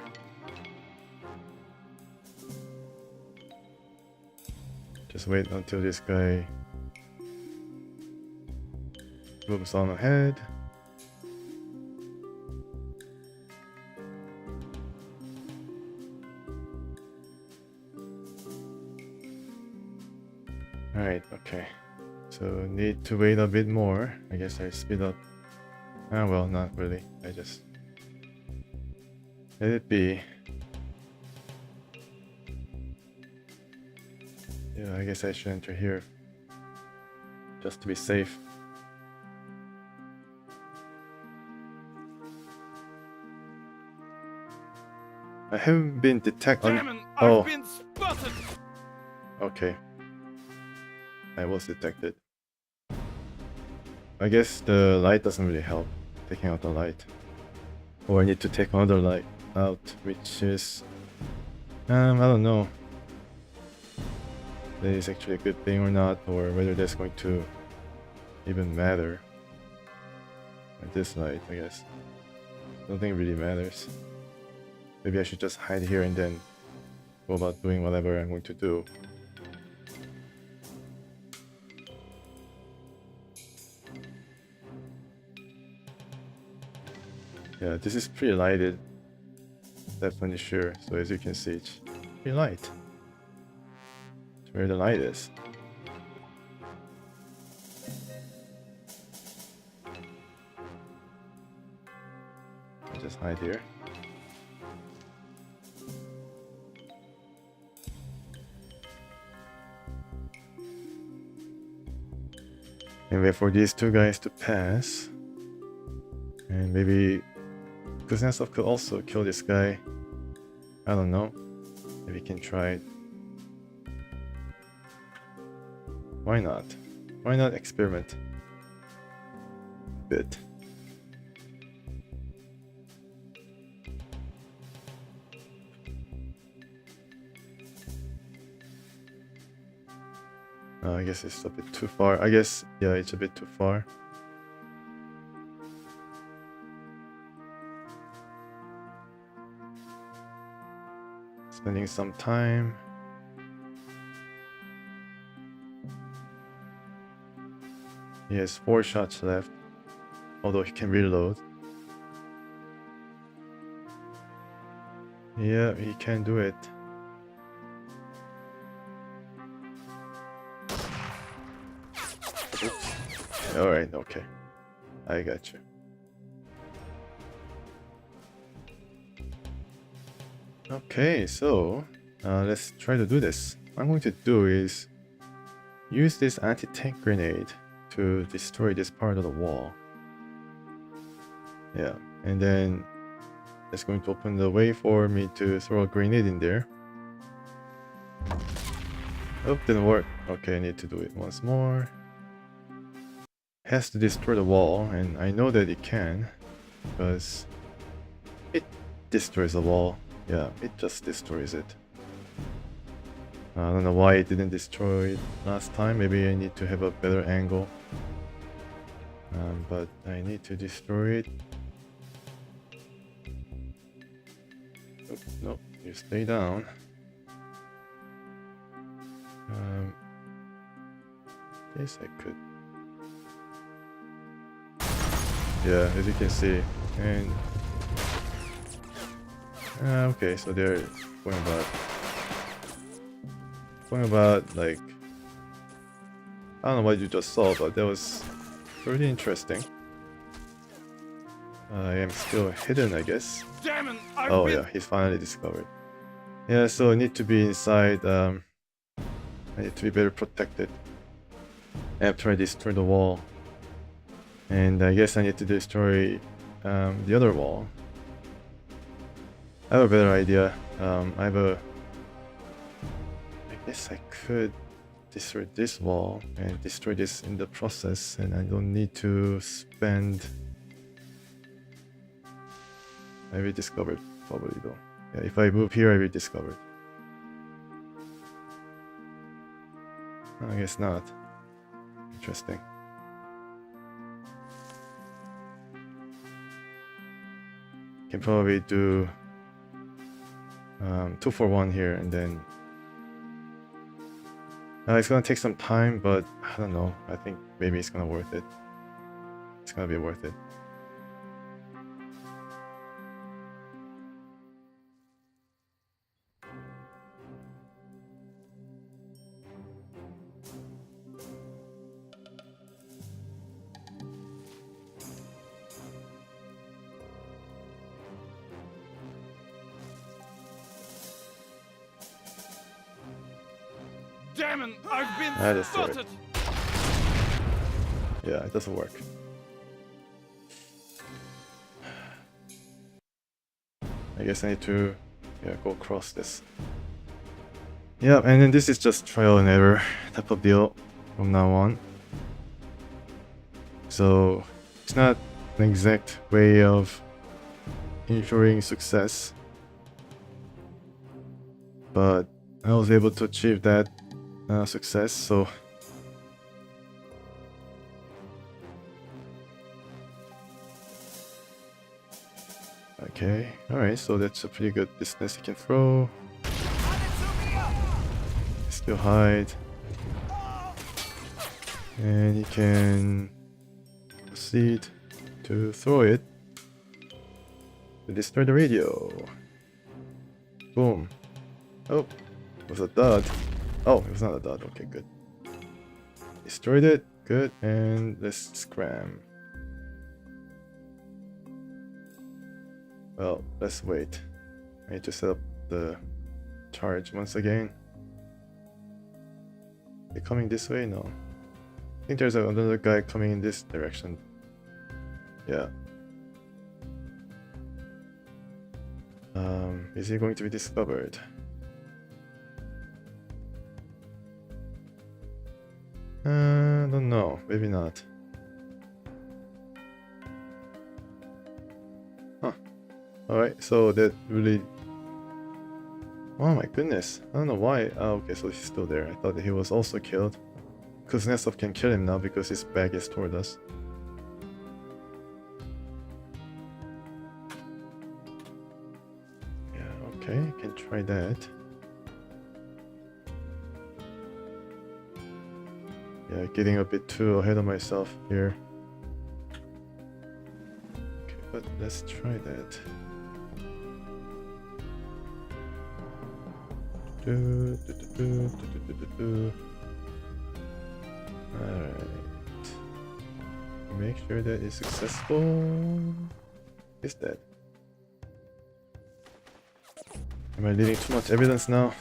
Just wait until this guy moves on ahead. Alright, okay. So need to wait a bit more. I guess I speed up. Ah, well, not really. I just let it be. Yeah, I guess I should enter here just to be safe. I haven't been detected. Damn, Oh, I've been spotted! okay. I was detected. I guess the light doesn't really help. Taking out the light. Or I need to take another light out, which is... I don't know. That is actually a good thing or not, or whether that's going to even matter. Like this light, I guess. Nothing really matters. Maybe I should just hide here and then go about doing whatever I'm going to do. Yeah, this is pretty lighted. Definitely sure. So as you can see, it's pretty light. It's where the light is. I'll just hide here. And wait for these two guys to pass. And maybe Kuznetsov could also kill this guy. I don't know. Maybe we can try it. Why not? Why not experiment a bit? I guess it's a bit too far. I guess, yeah, it's a bit too far. Spending some time. He has 4 shots left, although he can reload. Yeah, he can do it. Alright, okay. I got you. Okay, so let's try to do this. What I'm going to do is use this anti-tank grenade to destroy this part of the wall. Yeah, and then it's going to open the way for me to throw a grenade in there. Oh, didn't work. Okay, I need to do it once more. Has to destroy the wall, and I know that it can because it destroys the wall. Yeah, it just destroys it. I don't know why it didn't destroy it last time. Maybe I need to have a better angle. But I need to destroy it. Oh, no, you stay down. Guess I could. Yeah, as you can see, and okay, so they're going about like, I don't know what you just saw, but that was pretty interesting. I am still hidden, I guess. Damn it! Oh yeah, he's finally discovered. Yeah, so I need to be inside. I need to be better protected after I destroy the wall. And I guess I need to destroy the other wall. I have a better idea. I guess I could destroy this wall and destroy this in the process, and I don't need to spend. I will discover it probably though. Yeah, if I move here, I will discover it. I guess not. Interesting. Can probably do 2 for 1 here, and then it's gonna take some time, but I don't know. I think maybe it's gonna worth it. It's gonna be worth it. Damn it! I've been I destroyed it. spotted! Yeah, it doesn't work. I guess I need to go across this. Yeah, and then this is just trial and error type of deal from now on. So it's not an exact way of ensuring success, but I was able to achieve that success, so okay, alright, so that's a pretty good distance you can throw. Still hide, and you can proceed to throw it to destroy the radio. Boom. Oh, it was a dud. Oh, it was not a dot. Okay, good. Destroyed it. Good. And let's scram. Well, let's wait. I need to set up the charge once again. They coming this way? No. I think there's another guy coming in this direction. Yeah. Is he going to be discovered? I don't know. Maybe not. Huh. Alright, so that really... Oh my goodness. I don't know why. Oh, okay, so he's still there. I thought that he was also killed. Kuznetsov can kill him now because his back is toward us. Yeah, okay, I can try that. Yeah, getting a bit too ahead of myself here. Okay, but let's try that. Alright. Make sure that it's successful. Is that? Am I leaving too much evidence now?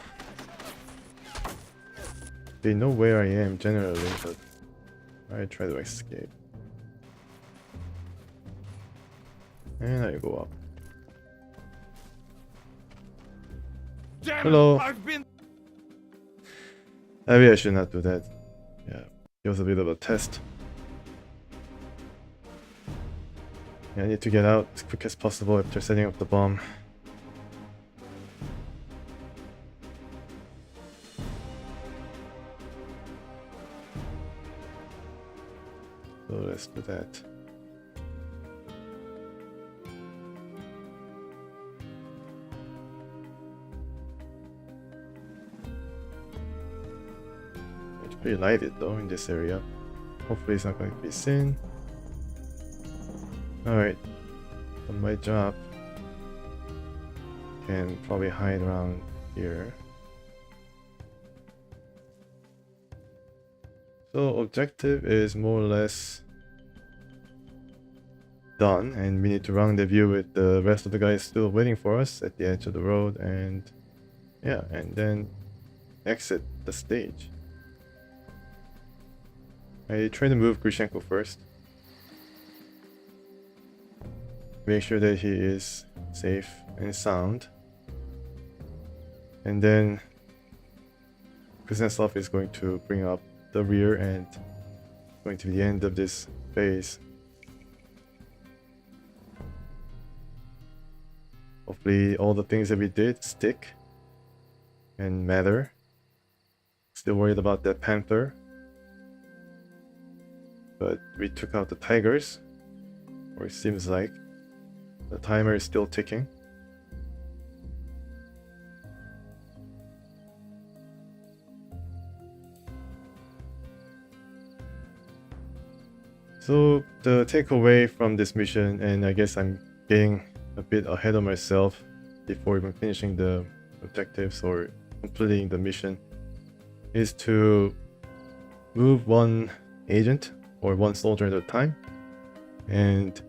They know where I am generally, but I try to escape. And I go up. Damn Hello. it, I've been. Maybe I should not do that. Yeah, it was a bit of a test. Yeah, I need to get out as quick as possible after setting up the bomb. So let's do that. It's pretty lighted though in this area. Hopefully it's not going to be seen. Alright, on my job, can probably hide around here. So objective is more or less done, and we need to rendezvous with the rest of the guys still waiting for us at the edge of the road, and yeah, and then exit the stage. I try to move Grishenko first. Make sure that he is safe and sound. And then Kuznetsov is going to bring up the rear, and going to be the end of this phase. Hopefully all the things that we did stick and matter. Still worried about that panther, but we took out the tigers, or it seems like. The timer is still ticking. So the takeaway from this mission, and I guess I'm getting a bit ahead of myself before even finishing the objectives or completing the mission, is to move one agent or one soldier at a time, and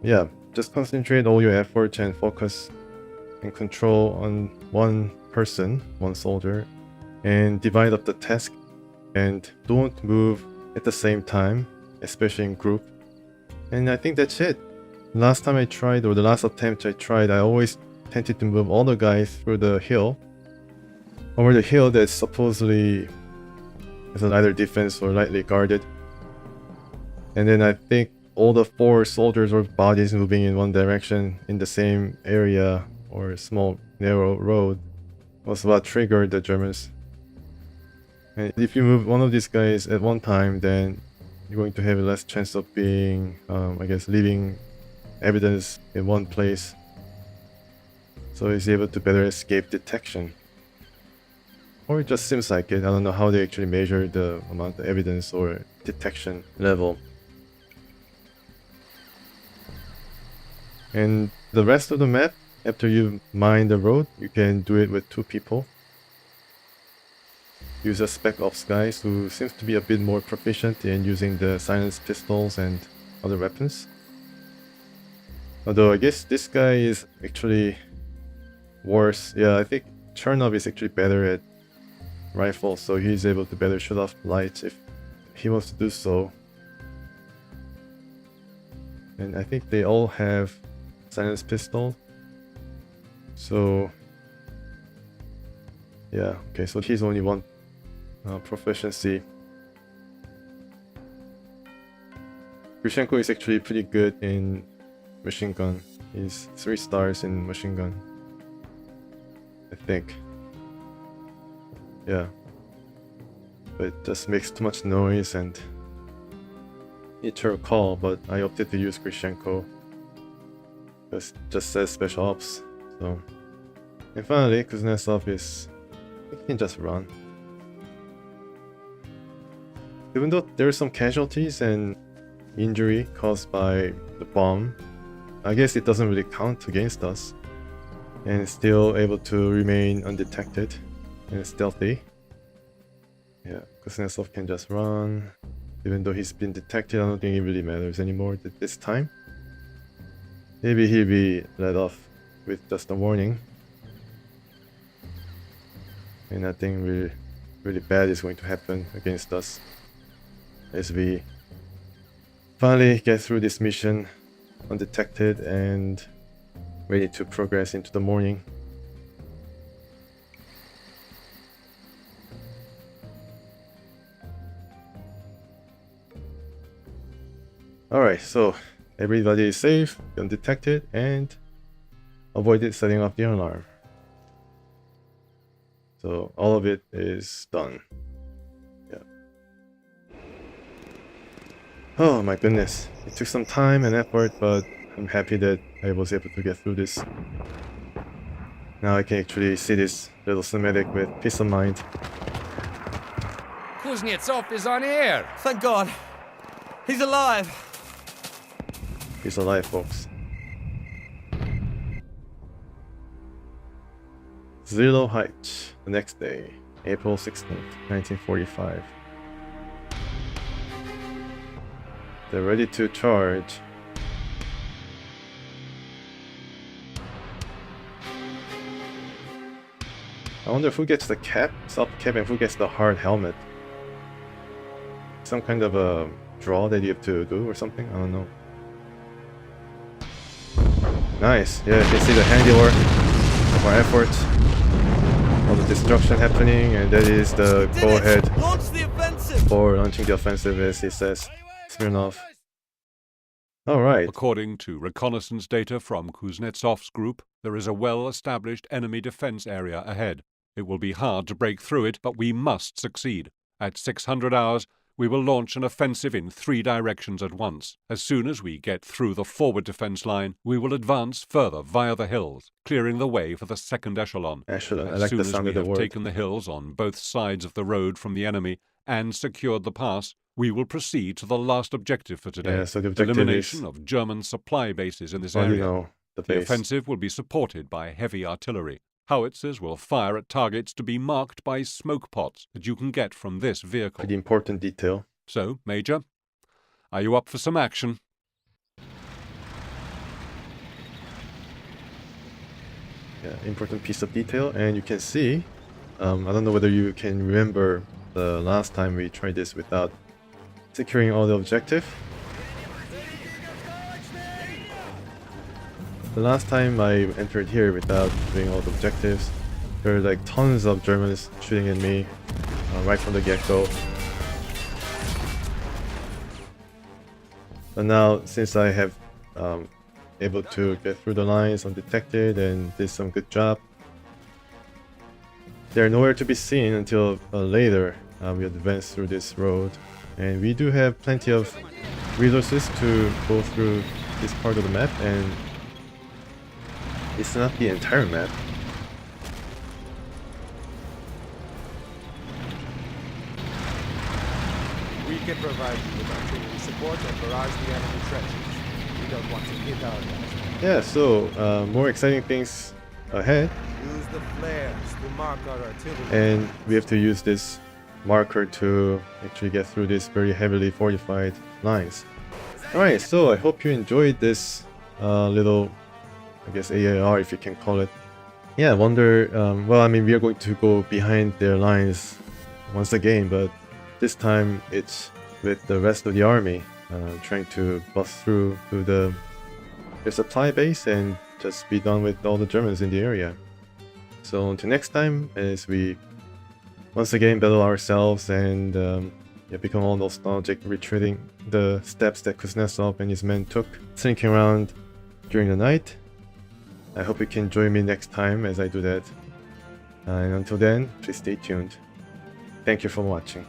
yeah, just concentrate all your efforts and focus and control on one person, one soldier, and divide up the task, and don't move at the same time, especially in group. And I think that's it. Last time I tried, or the last attempt I tried, I always tended to move all the guys through the hill, over the hill that's supposedly is either defense or lightly guarded. And then I think all the 4 soldiers or bodies moving in one direction in the same area or small narrow road was what triggered the Germans. And if you move one of these guys at one time, then you're going to have a less chance of being, I guess, leaving evidence in one place, so he's able to better escape detection. Or it just seems like it. I don't know how they actually measure the amount of evidence or detection level. And the rest of the map, after you mine the road, you can do it with 2 people. Use a spec ops guys who seems to be a bit more proficient in using the silenced pistols and other weapons. Although I guess this guy is actually worse. Yeah, I think Chernov is actually better at rifles, so he's able to better shoot off lights if he wants to do so. And I think they all have silenced pistol. So yeah, okay, so he's only 1 proficiency. Grishenko is actually pretty good in machine gun. He's 3 stars in machine gun, I think. Yeah. but it just makes too much noise and it's a call, but I opted to use Grishenko because it just says special ops. So, and finally, Kuznetsov he can just run. Even though there are some casualties and injury caused by the bomb, I guess it doesn't really count against us, and still able to remain undetected and stealthy. Yeah, Kuznetsov can just run. Even though he's been detected, I don't think it really matters anymore this time. Maybe he'll be let off with just a warning. And nothing really bad is going to happen against us as we finally get through this mission undetected and ready to progress into the morning. Alright, so everybody is safe, undetected, and avoided setting off the alarm. So all of it is done. Yeah. Oh my goodness. It took some time and effort, but I'm happy that I was able to get through this. Now I can actually see this little cinematic with peace of mind. Kuznetsov is on air. Thank God. He's alive. He's alive, folks. Zero Heights, the next day, April 16th, 1945. They're ready to charge. I wonder who gets the cap, soft cap, and who gets the hard helmet. Some kind of a draw that you have to do or something? I don't know. Nice, yeah, you can see the handiwork of our efforts. All the destruction happening, and that is the go-ahead for launching the offensive, as he says. Smirnov. Alright. According to reconnaissance data from Kuznetsov's group, there is a well-established enemy defense area ahead. It will be hard to break through it, but we must succeed. At 600 hours, we will launch an offensive in 3 directions at once. As soon as we get through the forward defense line, we will advance further via the hills, clearing the way for the second echelon. Echelon, I As like soon the as sound we of the have word. taken the hills on both sides of the road from the enemy and secured the pass, we will proceed to the last objective for today. Yeah, so the objective elimination is, of German supply bases in this well, area. you know, the The base. offensive will be supported by heavy artillery. Howitzers will fire at targets to be marked by smoke pots that you can get from this vehicle. Pretty important detail. So, Major, are you up for some action? Yeah, important piece of detail, and you can see, I don't know whether you can remember the last time we tried this without securing all the objective. The last time I entered here without doing all the objectives, there were like tons of Germans shooting at me right from the get-go. But now, since I have able to get through the lines undetected and did some good job, they're nowhere to be seen until later we advance through this road. And we do have plenty of resources to go through this part of the map, and it's not the entire map. We can provide you with artillery support and barrage the enemy trenches. We don't want to hit our guys. Yeah, so more exciting things ahead, Use the flares to mark our artillery. and we have to use this marker to actually get through these very heavily fortified lines. Alright, so I hope you enjoyed this little, I guess, AAR, if you can call it. Yeah, I wonder, well, I mean, we are going to go behind their lines once again, but this time it's with the rest of the army, trying to bust through to the supply base and just be done with all the Germans in the area. So until next time, as we once again battle ourselves and become all nostalgic, retreating the steps that Kuznetsov and his men took, sneaking around during the night. I hope you can join me next time as I do that. And until then, please stay tuned. Thank you for watching.